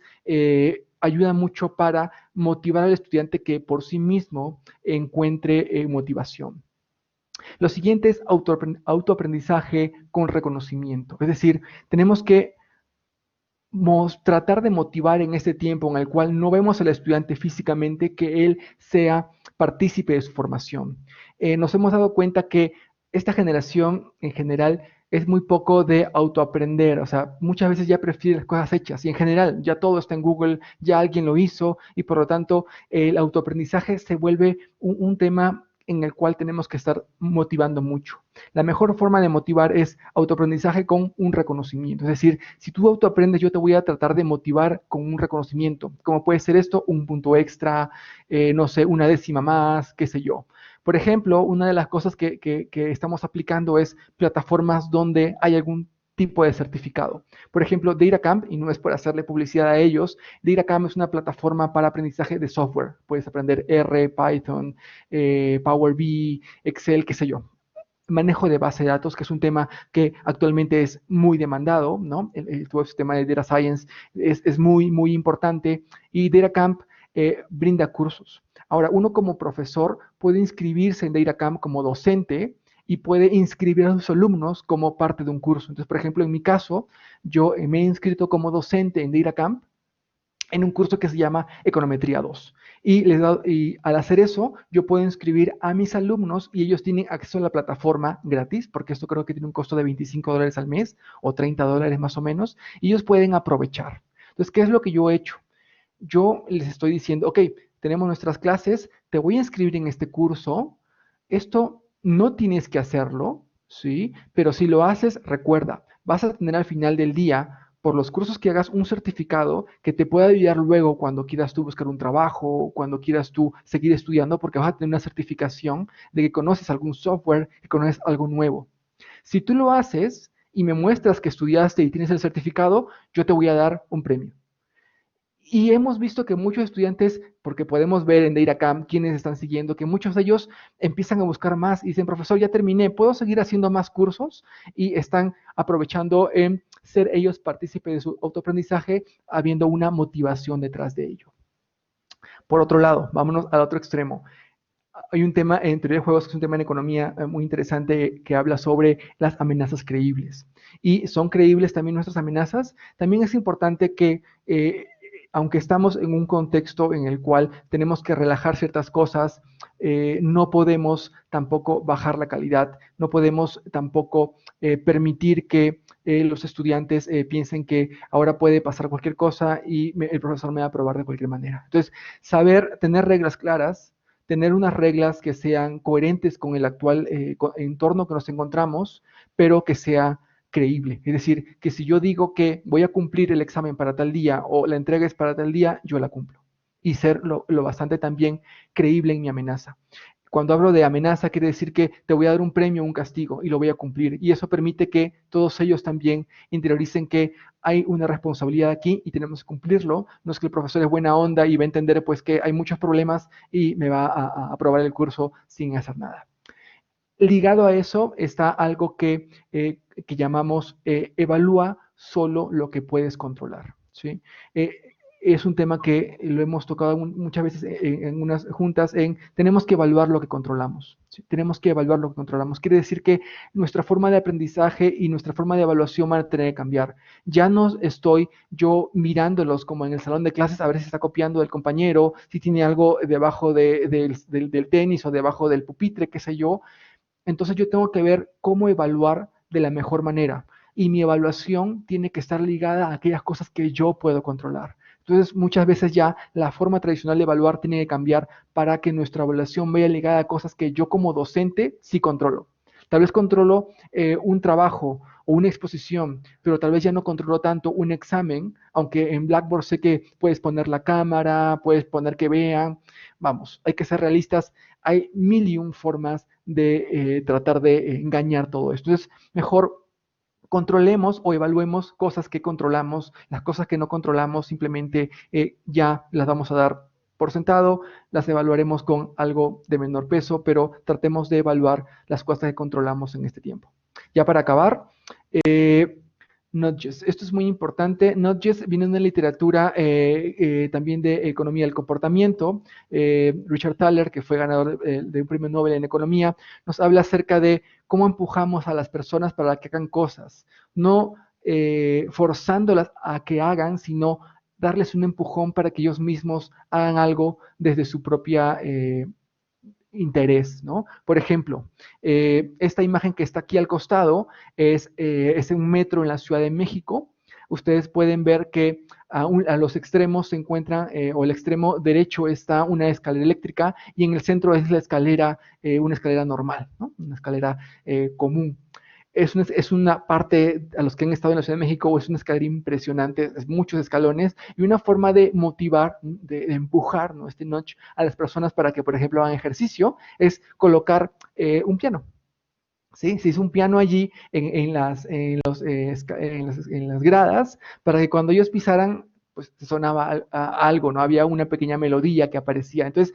Speaker 1: ayuda mucho para motivar al estudiante que por sí mismo encuentre motivación. Lo siguiente es autoaprendizaje con reconocimiento. Es decir, tenemos que tratar de motivar en este tiempo en el cual no vemos al estudiante físicamente que él sea partícipe de su formación. Nos hemos dado cuenta que esta generación en general es muy poco de autoaprender, o sea, muchas veces ya prefiere las cosas hechas y en general ya todo está en Google, ya alguien lo hizo y por lo tanto el autoaprendizaje se vuelve un tema en el cual tenemos que estar motivando mucho. La mejor forma de motivar es autoaprendizaje con un reconocimiento. Es decir, si tú autoaprendes, yo te voy a tratar de motivar con un reconocimiento. ¿Cómo puede ser esto? Un punto extra, no sé, una décima más, qué sé yo. Por ejemplo, una de las cosas que estamos aplicando es plataformas donde hay algún tipo de certificado. Por ejemplo, DataCamp, y no es por hacerle publicidad a ellos, DataCamp es una plataforma para aprendizaje de software. Puedes aprender R, Python, Power BI, Excel, qué sé yo. Manejo de base de datos, que es un tema que actualmente es muy demandado, ¿no? Todo ese tema de Data Science es muy, muy importante y DataCamp brinda cursos. Ahora, uno como profesor puede inscribirse en DataCamp como docente y puede inscribir a sus alumnos como parte de un curso. Entonces, por ejemplo, en mi caso, yo me he inscrito como docente en DataCamp en un curso que se llama Econometría 2. Y al hacer eso, yo puedo inscribir a mis alumnos y ellos tienen acceso a la plataforma gratis, porque esto creo que tiene un costo de $25 al mes o $30 más o menos, y ellos pueden aprovechar. Entonces, ¿qué es lo que yo he hecho? Yo les estoy diciendo, ok, tenemos nuestras clases, te voy a inscribir en este curso, esto no tienes que hacerlo, ¿sí? Pero si lo haces, recuerda, vas a tener al final del día, por los cursos que hagas, un certificado que te pueda ayudar luego cuando quieras tú buscar un trabajo, cuando quieras tú seguir estudiando, porque vas a tener una certificación de que conoces algún software, que conoces algo nuevo. Si tú lo haces y me muestras que estudiaste y tienes el certificado, yo te voy a dar un premio. Y hemos visto que muchos estudiantes, porque podemos ver en DataCamp quienes están siguiendo, que muchos de ellos empiezan a buscar más y dicen, profesor, ya terminé, ¿puedo seguir haciendo más cursos? Y están aprovechando en ser ellos partícipes de su autoaprendizaje, habiendo una motivación detrás de ello. Por otro lado, vámonos al otro extremo. Hay un tema en teoría de juegos que es un tema en economía muy interesante que habla sobre las amenazas creíbles. Y son creíbles también nuestras amenazas. También es importante que aunque estamos en un contexto en el cual tenemos que relajar ciertas cosas, no podemos tampoco bajar la calidad, no podemos tampoco permitir que los estudiantes piensen que ahora puede pasar cualquier cosa y el profesor me va a aprobar de cualquier manera. Entonces, saber tener reglas claras, tener unas reglas que sean coherentes con el actual entorno que nos encontramos, pero que sea creíble. Es decir, que si yo digo que voy a cumplir el examen para tal día o la entrega es para tal día, yo la cumplo. Y ser lo bastante también creíble en mi amenaza. Cuando hablo de amenaza, quiere decir que te voy a dar un premio o un castigo y lo voy a cumplir. Y eso permite que todos ellos también interioricen que hay una responsabilidad aquí y tenemos que cumplirlo. No es que el profesor es buena onda y va a entender pues que hay muchos problemas y me va a aprobar el curso sin hacer nada. Ligado a eso está algo que llamamos evalúa solo lo que puedes controlar, ¿sí? Es un tema que lo hemos tocado muchas veces en unas juntas, tenemos que evaluar lo que controlamos, ¿sí? Tenemos que evaluar lo que controlamos. Quiere decir que nuestra forma de aprendizaje y nuestra forma de evaluación van a tener que cambiar. Ya no estoy yo mirándolos como en el salón de clases a ver si está copiando del compañero, si tiene algo debajo del tenis o debajo del pupitre, qué sé yo. Entonces yo tengo que ver cómo evaluar de la mejor manera y mi evaluación tiene que estar ligada a aquellas cosas que yo puedo controlar. Entonces muchas veces ya la forma tradicional de evaluar tiene que cambiar para que nuestra evaluación vaya ligada a cosas que yo como docente sí controlo. Tal vez controlo un trabajo o una exposición, pero tal vez ya no controlo tanto un examen, aunque en Blackboard sé que puedes poner la cámara, puedes poner que vean. Vamos, hay que ser realistas, hay mil y un formas de tratar de engañar todo esto. Entonces, mejor controlemos o evaluemos cosas que controlamos, las cosas que no controlamos simplemente ya las vamos a dar por sentado, las evaluaremos con algo de menor peso, pero tratemos de evaluar las cosas que controlamos en este tiempo. Ya para acabar, eh, nudges. Esto es muy importante. Nudges viene de una literatura también de economía del comportamiento. Richard Thaler, que fue ganador de un premio Nobel en economía, nos habla acerca de cómo empujamos a las personas para que hagan cosas, no forzándolas a que hagan, sino darles un empujón para que ellos mismos hagan algo desde su propia interés, ¿no? Por ejemplo, esta imagen que está aquí al costado es un metro en la Ciudad de México. Ustedes pueden ver que a los extremos se encuentra, o el extremo derecho está una escalera eléctrica y en el centro es la escalera, una escalera normal, ¿no? Una escalera común. Es una parte, a los que han estado en la Ciudad de México, es una escalera impresionante, es muchos escalones, y una forma de motivar, de empujar, ¿no? Este notch a las personas para que, por ejemplo, hagan ejercicio, es colocar un piano. ¿Sí? Se hizo un piano allí en las gradas para que cuando ellos pisaran, pues sonaba algo, ¿no? Había una pequeña melodía que aparecía. Entonces,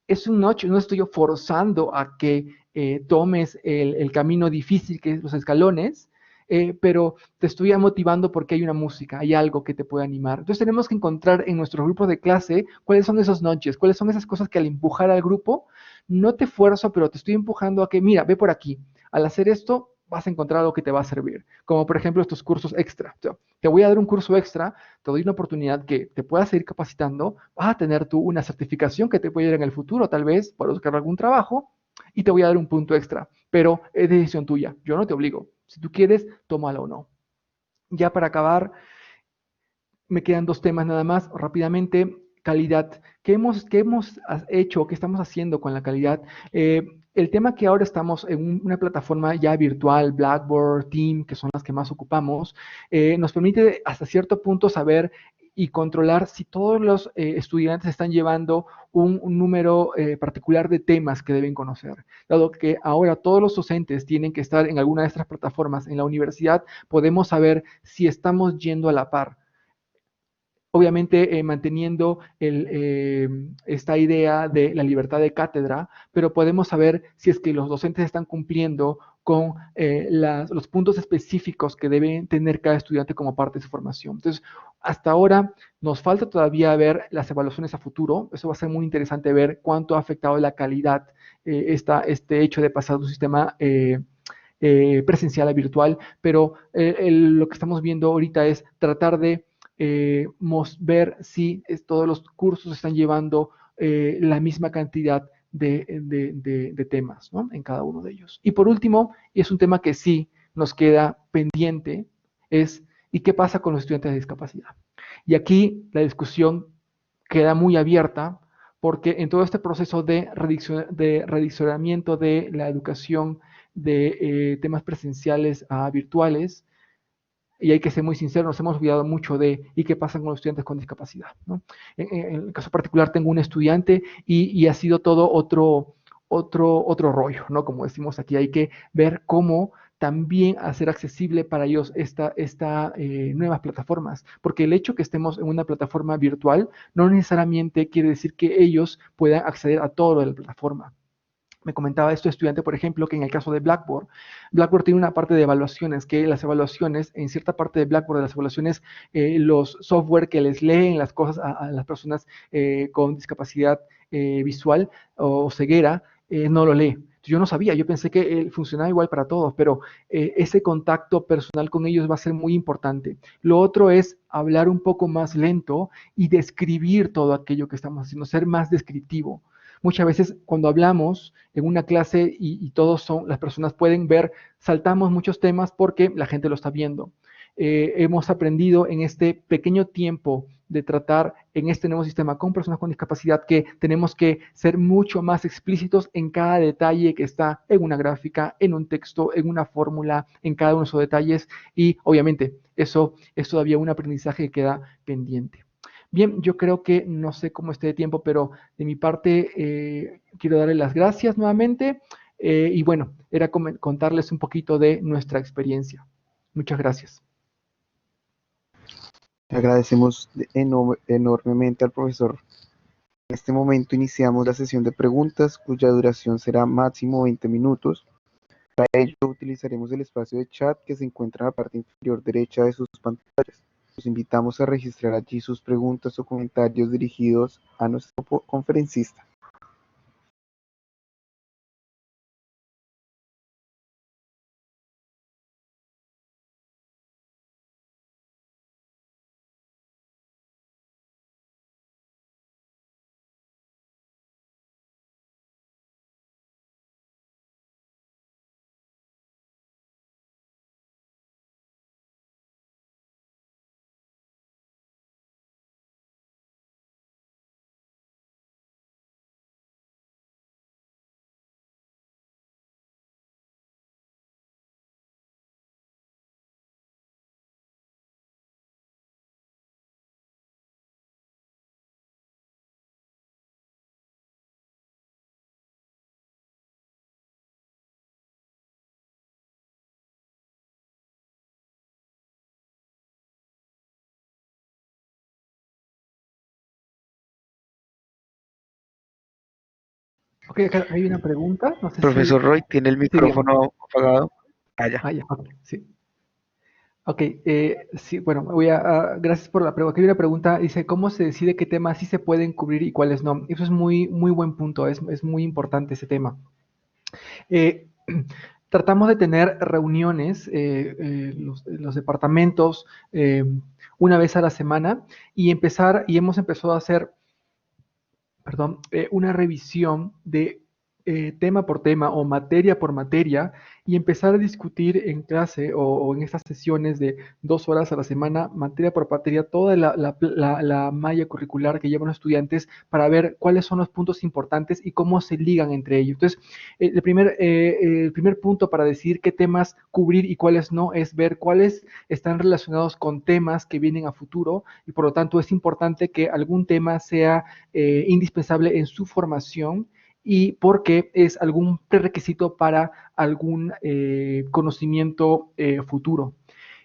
Speaker 1: es un notch, no estoy yo forzando a que tomes el camino difícil que es los escalones, pero te estoy motivando porque hay una música, hay algo que te puede animar. Entonces tenemos que encontrar en nuestro grupo de clase cuáles son esos notches, cuáles son esas cosas que al empujar al grupo, no te fuerzo, pero te estoy empujando a que, mira, ve por aquí. Al hacer esto, vas a encontrar algo que te va a servir, como por ejemplo estos cursos extra. O sea, te voy a dar un curso extra, te doy una oportunidad que te puedas seguir capacitando, vas a tener tú una certificación que te puede ir en el futuro, tal vez, para buscar algún trabajo, y te voy a dar un punto extra, pero es decisión tuya, yo no te obligo. Si tú quieres, tómalo o no. Ya para acabar, me quedan dos temas nada más, rápidamente. Calidad. ¿Qué hemos hecho? ¿Qué estamos haciendo con la calidad? El tema que ahora estamos en una plataforma ya virtual, Blackboard, Team, que son las que más ocupamos, nos permite hasta cierto punto saber y controlar si todos los estudiantes están llevando un número particular de temas que deben conocer. Dado que ahora todos los docentes tienen que estar en alguna de estas plataformas en la universidad, podemos saber si estamos yendo a la par, obviamente manteniendo esta idea de la libertad de cátedra, pero podemos saber si es que los docentes están cumpliendo con los puntos específicos que deben tener cada estudiante como parte de su formación. Entonces, hasta ahora nos falta todavía ver las evaluaciones a futuro. Eso va a ser muy interesante ver cuánto ha afectado la calidad este hecho de pasar de un sistema presencial a virtual, pero lo que estamos viendo ahorita es tratar de ver si todos los cursos están llevando la misma cantidad de temas, ¿no? En cada uno de ellos. Y por último, y es un tema que sí nos queda pendiente, es ¿y qué pasa con los estudiantes de discapacidad? Y aquí la discusión queda muy abierta porque en todo este proceso de redireccionamiento de la educación de temas presenciales a virtuales, y hay que ser muy sinceros, nos hemos olvidado mucho de ¿y qué pasa con los estudiantes con discapacidad? ¿No? En el caso particular tengo un estudiante y ha sido todo otro rollo, ¿no? Como decimos aquí, hay que ver cómo también hacer accesible para ellos esta nuevas plataformas, porque el hecho que estemos en una plataforma virtual no necesariamente quiere decir que ellos puedan acceder a todo lo de la plataforma. Me comentaba esto estudiante, por ejemplo, que en el caso de Blackboard, Blackboard tiene una parte de evaluaciones, que las evaluaciones, en cierta parte de Blackboard, de las evaluaciones, los software que les leen las cosas a las personas con discapacidad visual o ceguera, no lo lee. Yo no sabía, yo pensé que funcionaba igual para todos, pero ese contacto personal con ellos va a ser muy importante. Lo otro es hablar un poco más lento y describir todo aquello que estamos haciendo, ser más descriptivo. Muchas veces cuando hablamos en una clase y todos son, las personas pueden ver, saltamos muchos temas porque la gente lo está viendo. Hemos aprendido en este pequeño tiempo de tratar en este nuevo sistema con personas con discapacidad que tenemos que ser mucho más explícitos en cada detalle que está en una gráfica, en un texto, en una fórmula, en cada uno de esos detalles y obviamente eso es todavía un aprendizaje que queda pendiente. Bien, yo creo que no sé cómo esté de tiempo, pero de mi parte quiero darle las gracias nuevamente y bueno, era contarles un poquito de nuestra experiencia. Muchas gracias.
Speaker 2: Agradecemos enormemente al profesor. En este momento iniciamos la sesión de preguntas, cuya duración será máximo 20 minutos. Para ello utilizaremos el espacio de chat que se encuentra en la parte inferior derecha de sus pantallas. Los invitamos a registrar allí sus preguntas o comentarios dirigidos a nuestro conferencista.
Speaker 1: Ok, acá hay una pregunta, no sé si...
Speaker 2: Profesor Roy, ¿tiene el
Speaker 1: Sí, dígame.
Speaker 2: micrófono apagado? Allá.
Speaker 1: Ah, ya, ok, sí. Ok, sí, bueno, gracias por la pregunta. Aquí hay una pregunta, dice, ¿cómo se decide qué temas sí se pueden cubrir y cuáles no? Eso es muy buen punto, es muy importante ese tema. Eh, tratamos de tener reuniones, los departamentos, una vez a la semana y hemos empezado a hacer, perdón, una revisión de tema por tema o materia por materia y empezar a discutir en clase o en estas sesiones de 2 horas a la semana, materia por materia, toda la malla curricular que llevan los estudiantes para ver cuáles son los puntos importantes y cómo se ligan entre ellos. Entonces, el primer punto para decidir qué temas cubrir y cuáles no es ver cuáles están relacionados con temas que vienen a futuro y por lo tanto es importante que algún tema sea indispensable en su formación y porque es algún prerequisito para algún conocimiento futuro.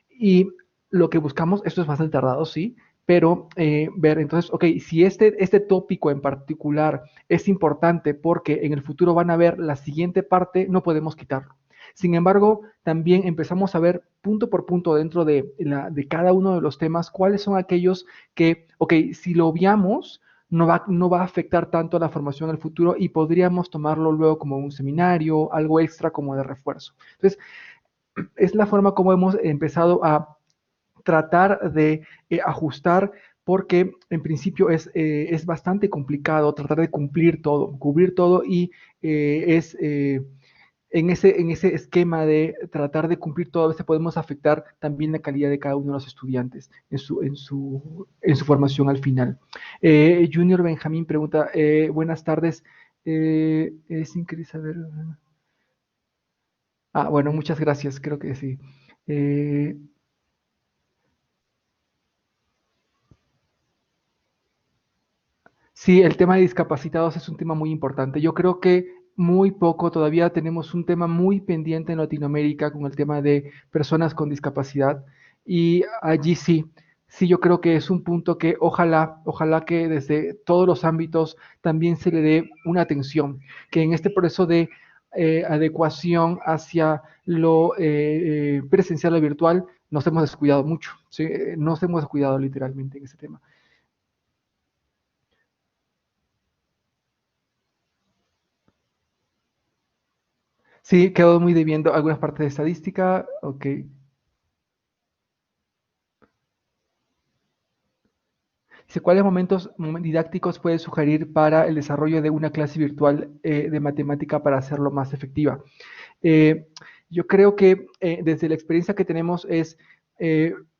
Speaker 1: Y lo que buscamos, esto es bastante tardado, sí, pero ver entonces, ok, si este tópico en particular es importante porque en el futuro van a ver la siguiente parte, no podemos quitarlo. Sin embargo, también empezamos a ver punto por punto dentro de cada uno de los temas cuáles son aquellos que, ok, si lo obviamos, no va a afectar tanto a la formación en el futuro y podríamos tomarlo luego como un seminario, algo extra como de refuerzo. Entonces, es la forma como hemos empezado a tratar de ajustar porque en principio es bastante complicado tratar de cubrir todo y es en ese esquema de tratar de cumplir todo, a veces podemos afectar también la calidad de cada uno de los estudiantes en su formación al final. Junior Benjamín pregunta, buenas tardes, es increíble saber... Ah, bueno, muchas gracias, creo que sí. Eh, sí, el tema de discapacitados es un tema muy importante. Yo creo que muy poco, todavía tenemos un tema muy pendiente en Latinoamérica con el tema de personas con discapacidad y allí sí, sí yo creo que es un punto que ojalá que desde todos los ámbitos también se le dé una atención, que en este proceso de adecuación hacia lo presencial o virtual nos hemos descuidado mucho, ¿sí? Nos hemos descuidado literalmente en ese tema. Sí, quedó muy debiendo algunas partes de estadística, ok. Dice, ¿cuáles didácticos puedes sugerir para el desarrollo de una clase virtual de matemática para hacerlo más efectiva? Eh, yo creo que desde la experiencia que tenemos es,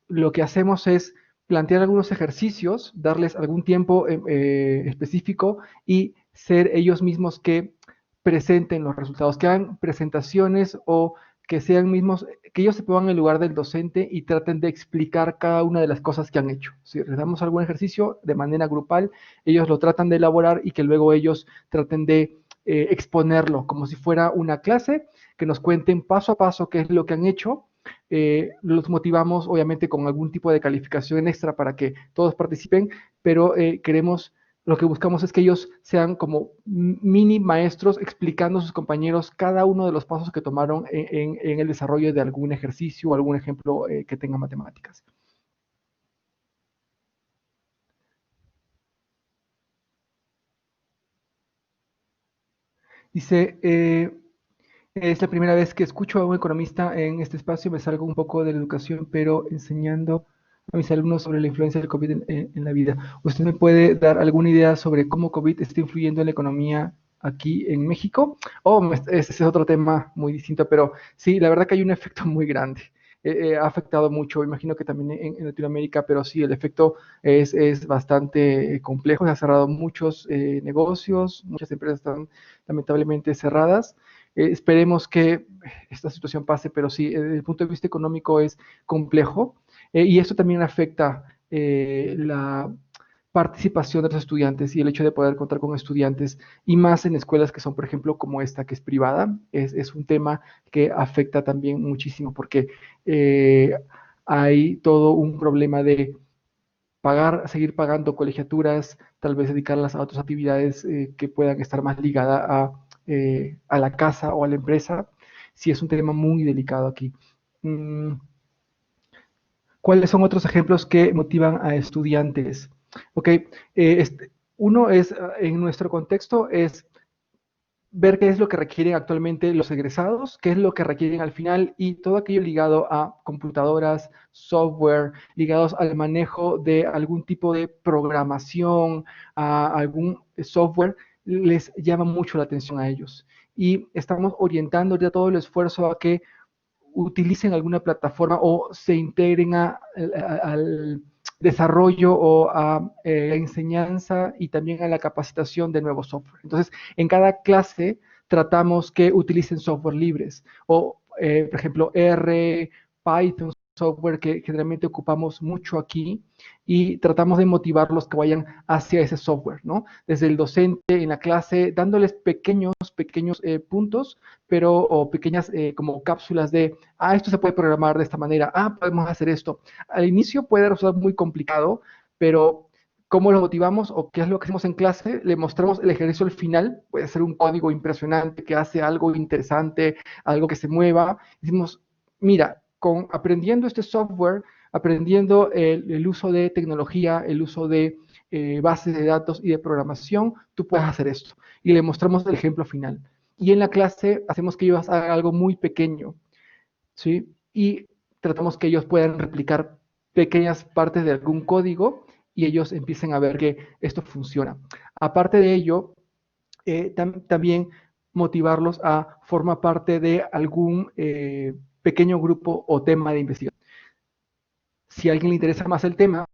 Speaker 1: lo que hacemos es plantear algunos ejercicios, darles algún tiempo específico y ser ellos mismos que presenten los resultados, que hagan presentaciones o que sean mismos, que ellos se pongan en el lugar del docente y traten de explicar cada una de las cosas que han hecho. Si les damos algún ejercicio de manera grupal, ellos lo tratan de elaborar y que luego ellos traten de exponerlo como si fuera una clase, que nos cuenten paso a paso qué es lo que han hecho. Los motivamos obviamente con algún tipo de calificación extra para que todos participen, pero lo que buscamos es que ellos sean como mini maestros explicando a sus compañeros cada uno de los pasos que tomaron en el desarrollo de algún ejercicio o algún ejemplo que tenga matemáticas. Dice, es la primera vez que escucho a un economista en este espacio, me salgo un poco de la educación, pero enseñando a mis alumnos sobre la influencia del COVID en la vida. ¿Usted me puede dar alguna idea sobre cómo COVID está influyendo en la economía aquí en México? Ese es otro tema muy distinto, pero sí, la verdad que hay un efecto muy grande. Ha afectado mucho, imagino que también en Latinoamérica, pero sí, el efecto es bastante complejo. Se han cerrado muchos negocios, muchas empresas están lamentablemente cerradas. Esperemos que esta situación pase, pero sí, desde el punto de vista económico es complejo y esto también afecta la participación de los estudiantes y el hecho de poder contar con estudiantes y más en escuelas que son, por ejemplo, como esta que es privada, es un tema que afecta también muchísimo porque eh, hay todo un problema de seguir pagando colegiaturas, tal vez dedicarlas a otras actividades que puedan estar más ligadas a la casa o a la empresa. Sí, es un tema muy delicado aquí. Mm, ¿Cuáles son otros ejemplos que motivan a estudiantes? Ok, uno es, en nuestro contexto, es ver qué es lo que requieren actualmente los egresados, qué es lo que requieren al final y todo aquello ligado a computadoras, software, ligados al manejo de algún tipo de programación, a algún software, les llama mucho la atención a ellos. Y estamos orientando ya todo el esfuerzo a que utilicen alguna plataforma o se integren al desarrollo o a la enseñanza y también a la capacitación de nuevo software. Entonces, en cada clase tratamos que utilicen software libres o, por ejemplo, R, Python, software que generalmente ocupamos mucho aquí y tratamos de motivarlos que vayan hacia ese software, ¿no? Desde el docente en la clase, dándoles pequeños puntos, pero o pequeñas como cápsulas de, esto se puede programar de esta manera, podemos hacer esto. Al inicio puede resultar muy complicado, pero ¿cómo lo motivamos o qué es lo que hacemos en clase? Le mostramos el ejercicio al final, puede ser un código impresionante que hace algo interesante, algo que se mueva. Decimos, mira, aprendiendo este software, aprendiendo el uso de tecnología, el uso de bases de datos y de programación, tú puedes hacer esto. Y le mostramos el ejemplo final. Y en la clase hacemos que ellos hagan algo muy pequeño, ¿sí? Y tratamos que ellos puedan replicar pequeñas partes de algún código y ellos empiecen a ver que esto funciona. Aparte de ello, también motivarlos a formar parte de algún pequeño grupo o tema de investigación. Si a alguien le interesa más el tema,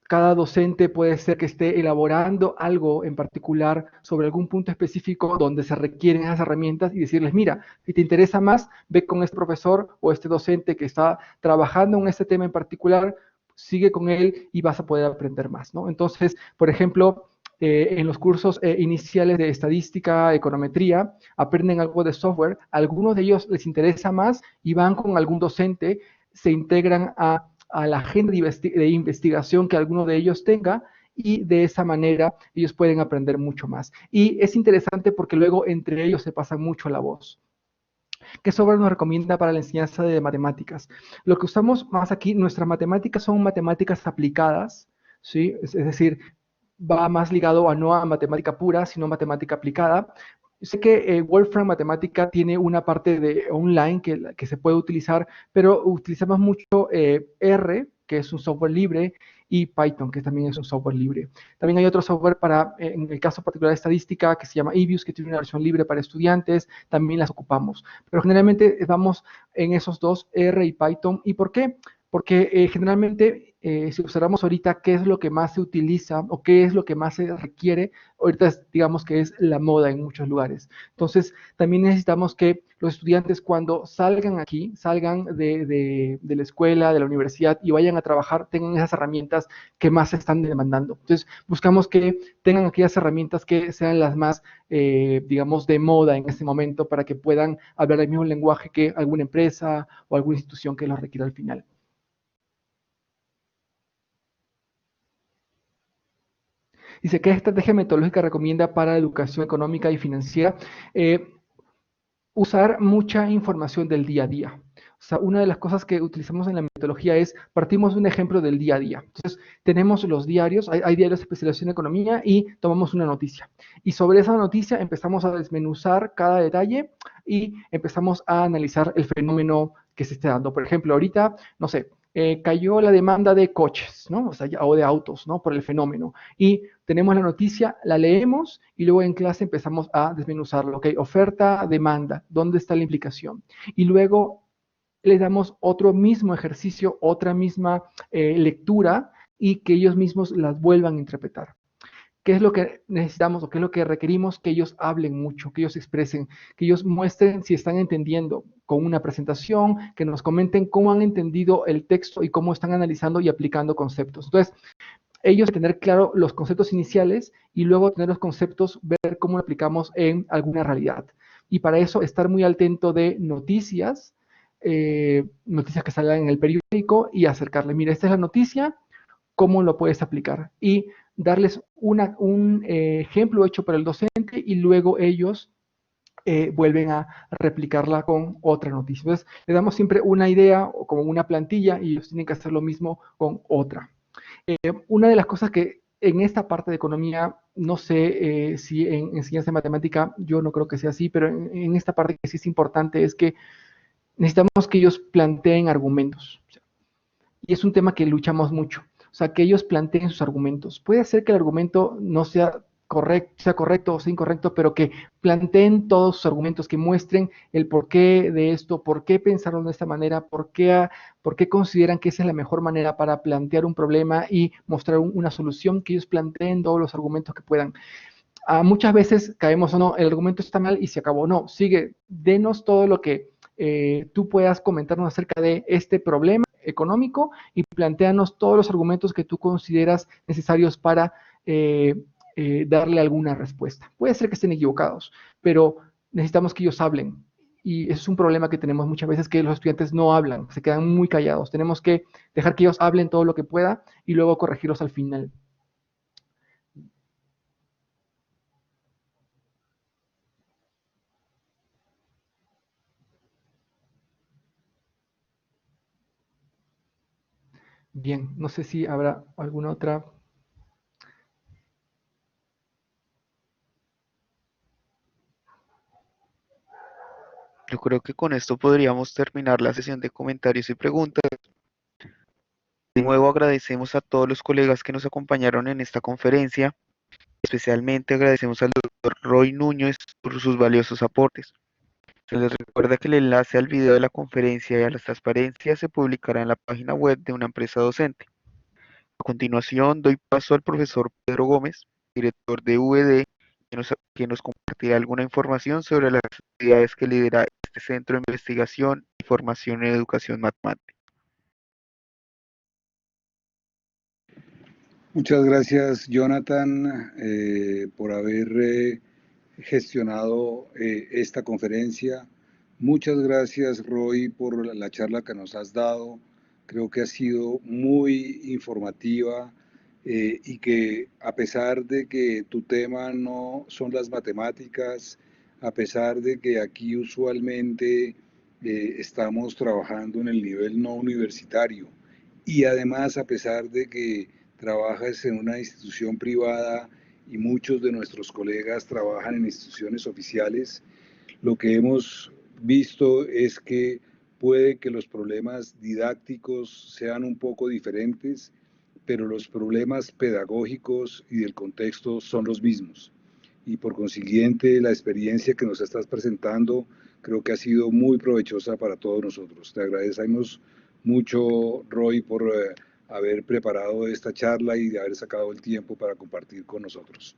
Speaker 1: cada docente puede ser que esté elaborando algo en particular sobre algún punto específico donde se requieren esas herramientas y decirles, mira, si te interesa más, ve con este profesor o este docente que está trabajando en este tema en particular, sigue con él y vas a poder aprender más, ¿no? Entonces, por ejemplo, en los cursos iniciales de estadística, econometría, aprenden algo de software, a algunos de ellos les interesa más y van con algún docente, se integran a la agenda de investigación que alguno de ellos tenga y de esa manera ellos pueden aprender mucho más. Y es interesante porque luego entre ellos se pasa mucho la voz. ¿Qué software nos recomienda para la enseñanza de matemáticas? Lo que usamos más aquí, nuestras matemáticas son matemáticas aplicadas, ¿sí? Es decir, va más ligado a no a matemática pura, sino matemática aplicada. Sé que Wolfram Matemática tiene una parte de online que se puede utilizar, pero utilizamos mucho R, que es un software libre, y Python, que también es un software libre. También hay otro software para, en el caso particular de estadística, que se llama eViews, que tiene una versión libre para estudiantes, también las ocupamos. Pero generalmente vamos en esos dos, R y Python. ¿Y por qué? Porque generalmente, si observamos ahorita qué es lo que más se utiliza o qué es lo que más se requiere, ahorita digamos que es la moda en muchos lugares. Entonces, también necesitamos que los estudiantes cuando salgan aquí, salgan de la escuela, de la universidad y vayan a trabajar, tengan esas herramientas que más se están demandando. Entonces, buscamos que tengan aquellas herramientas que sean las más, digamos, de moda en este momento para que puedan hablar el mismo lenguaje que alguna empresa o alguna institución que los requiera al final. Dice, ¿qué estrategia metodológica recomienda para educación económica y financiera? Usar mucha información del día a día. O sea, una de las cosas que utilizamos en la metodología es, partimos de un ejemplo del día a día. Entonces, tenemos los diarios, hay diarios de especialización en economía y tomamos una noticia. Y sobre esa noticia empezamos a desmenuzar cada detalle y empezamos a analizar el fenómeno que se esté dando. Por ejemplo, ahorita, no sé, cayó la demanda de coches, ¿no? O sea, o de autos, ¿no? Por el fenómeno. Y tenemos la noticia, la leemos y luego en clase empezamos a desmenuzarlo. Ok, oferta, demanda, ¿dónde está la implicación? Y luego les damos otro mismo ejercicio, otra misma lectura y que ellos mismos las vuelvan a interpretar. ¿Qué es lo que necesitamos o qué es lo que requerimos? Que ellos hablen mucho, que ellos expresen, que ellos muestren si están entendiendo con una presentación, que nos comenten cómo han entendido el texto y cómo están analizando y aplicando conceptos. Entonces, ellos tener claro los conceptos iniciales y luego tener los conceptos, ver cómo lo aplicamos en alguna realidad. Y para eso estar muy atento de noticias, noticias que salgan en el periódico y acercarle, mira, esta es la noticia, ¿cómo lo puedes aplicar? Y darles un ejemplo hecho por el docente y luego ellos vuelven a replicarla con otra noticia. Entonces, le damos siempre una idea o como una plantilla y ellos tienen que hacer lo mismo con otra. Una de las cosas que en esta parte de economía, no sé si en enseñanza de matemática, yo no creo que sea así, pero en esta parte que sí es importante es que necesitamos que ellos planteen argumentos. O sea, y es un tema que luchamos mucho. O sea, que ellos planteen sus argumentos. Puede ser que el argumento no sea correcto o sea incorrecto, pero que planteen todos sus argumentos, que muestren el porqué de esto, por qué pensaron de esta manera, por qué consideran que esa es la mejor manera para plantear un problema y mostrar una solución, que ellos planteen todos los argumentos que puedan. Muchas veces caemos o no, el argumento está mal y se acabó. No, sigue, denos todo lo que tú puedas comentarnos acerca de este problema económico y planteanos todos los argumentos que tú consideras necesarios para darle alguna respuesta. Puede ser que estén equivocados, pero necesitamos que ellos hablen. Y es un problema que tenemos muchas veces, que los estudiantes no hablan, se quedan muy callados. Tenemos que dejar que ellos hablen todo lo que pueda y luego corregirlos al final. Bien, no sé si habrá alguna otra.
Speaker 2: Yo creo que con esto podríamos terminar la sesión de comentarios y preguntas. De nuevo agradecemos a todos los colegas que nos acompañaron en esta conferencia. Especialmente agradecemos al doctor Roy Núñez por sus valiosos aportes. Se les recuerda que el enlace al video de la conferencia y a las transparencias se publicará en la página web de una empresa docente. A continuación, doy paso al profesor Pedro Gómez, director de VD, que nos compartirá alguna información sobre las actividades que lidera este centro de investigación y formación en educación matemática.
Speaker 3: Muchas gracias, Jonathan, por haber gestionado esta conferencia. Muchas gracias, Roy, por la charla que nos has dado. Creo que ha sido muy informativa y que a pesar de que tu tema no son las matemáticas, a pesar de que aquí usualmente estamos trabajando en el nivel no universitario y además a pesar de que trabajas en una institución privada y muchos de nuestros colegas trabajan en instituciones oficiales, lo que hemos visto es que puede que los problemas didácticos sean un poco diferentes, pero los problemas pedagógicos y del contexto son los mismos. Y por consiguiente, la experiencia que nos estás presentando creo que ha sido muy provechosa para todos nosotros. Te agradecemos mucho, Roy, por haber preparado esta charla y de haber sacado el tiempo para compartir con nosotros.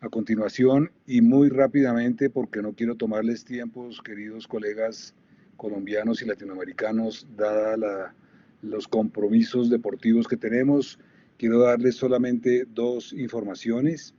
Speaker 3: A continuación, y muy rápidamente, porque no quiero tomarles tiempos, queridos colegas colombianos y latinoamericanos, dada los compromisos deportivos que tenemos, quiero darles solamente dos informaciones.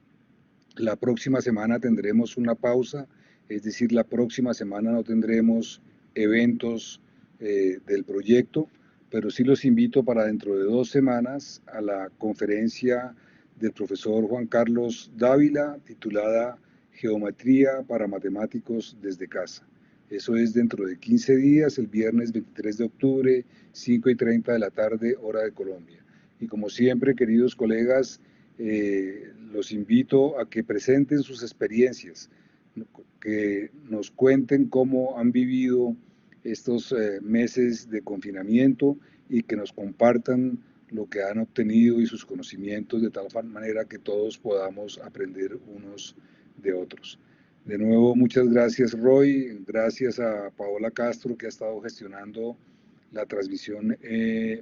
Speaker 3: La próxima semana tendremos una pausa, es decir, la próxima semana no tendremos eventos del proyecto, pero sí los invito para dentro de 2 semanas a la conferencia del profesor Juan Carlos Dávila titulada Geometría para Matemáticos desde casa. Eso es dentro de 15 días, el viernes 23 de octubre, 5:30 de la tarde, hora de Colombia. Y como siempre, queridos colegas, los invito a que presenten sus experiencias, que nos cuenten cómo han vivido estos meses de confinamiento y que nos compartan lo que han obtenido y sus conocimientos de tal manera que todos podamos aprender unos de otros. De nuevo, muchas gracias, Roy. Gracias a Paola Castro, que ha estado gestionando la transmisión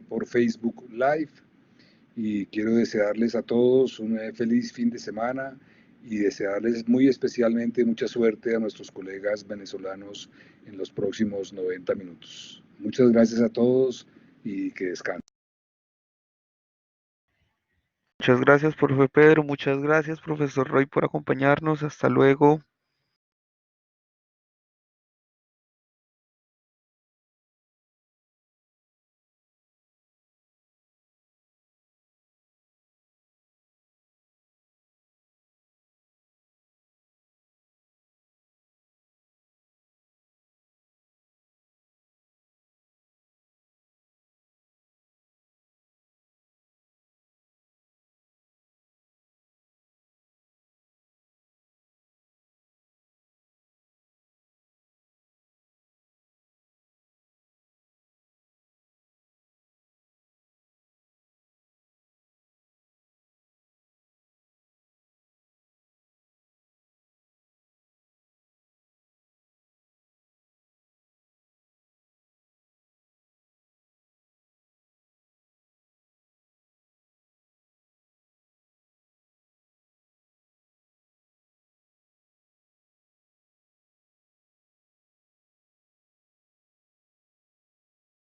Speaker 3: por Facebook Live, y quiero desearles a todos un feliz fin de semana y desearles muy especialmente mucha suerte a nuestros colegas venezolanos en los próximos 90 minutos. Muchas gracias a todos y que descansen.
Speaker 2: Muchas gracias, profe Pedro. Muchas gracias, profesor Roy, por acompañarnos. Hasta luego.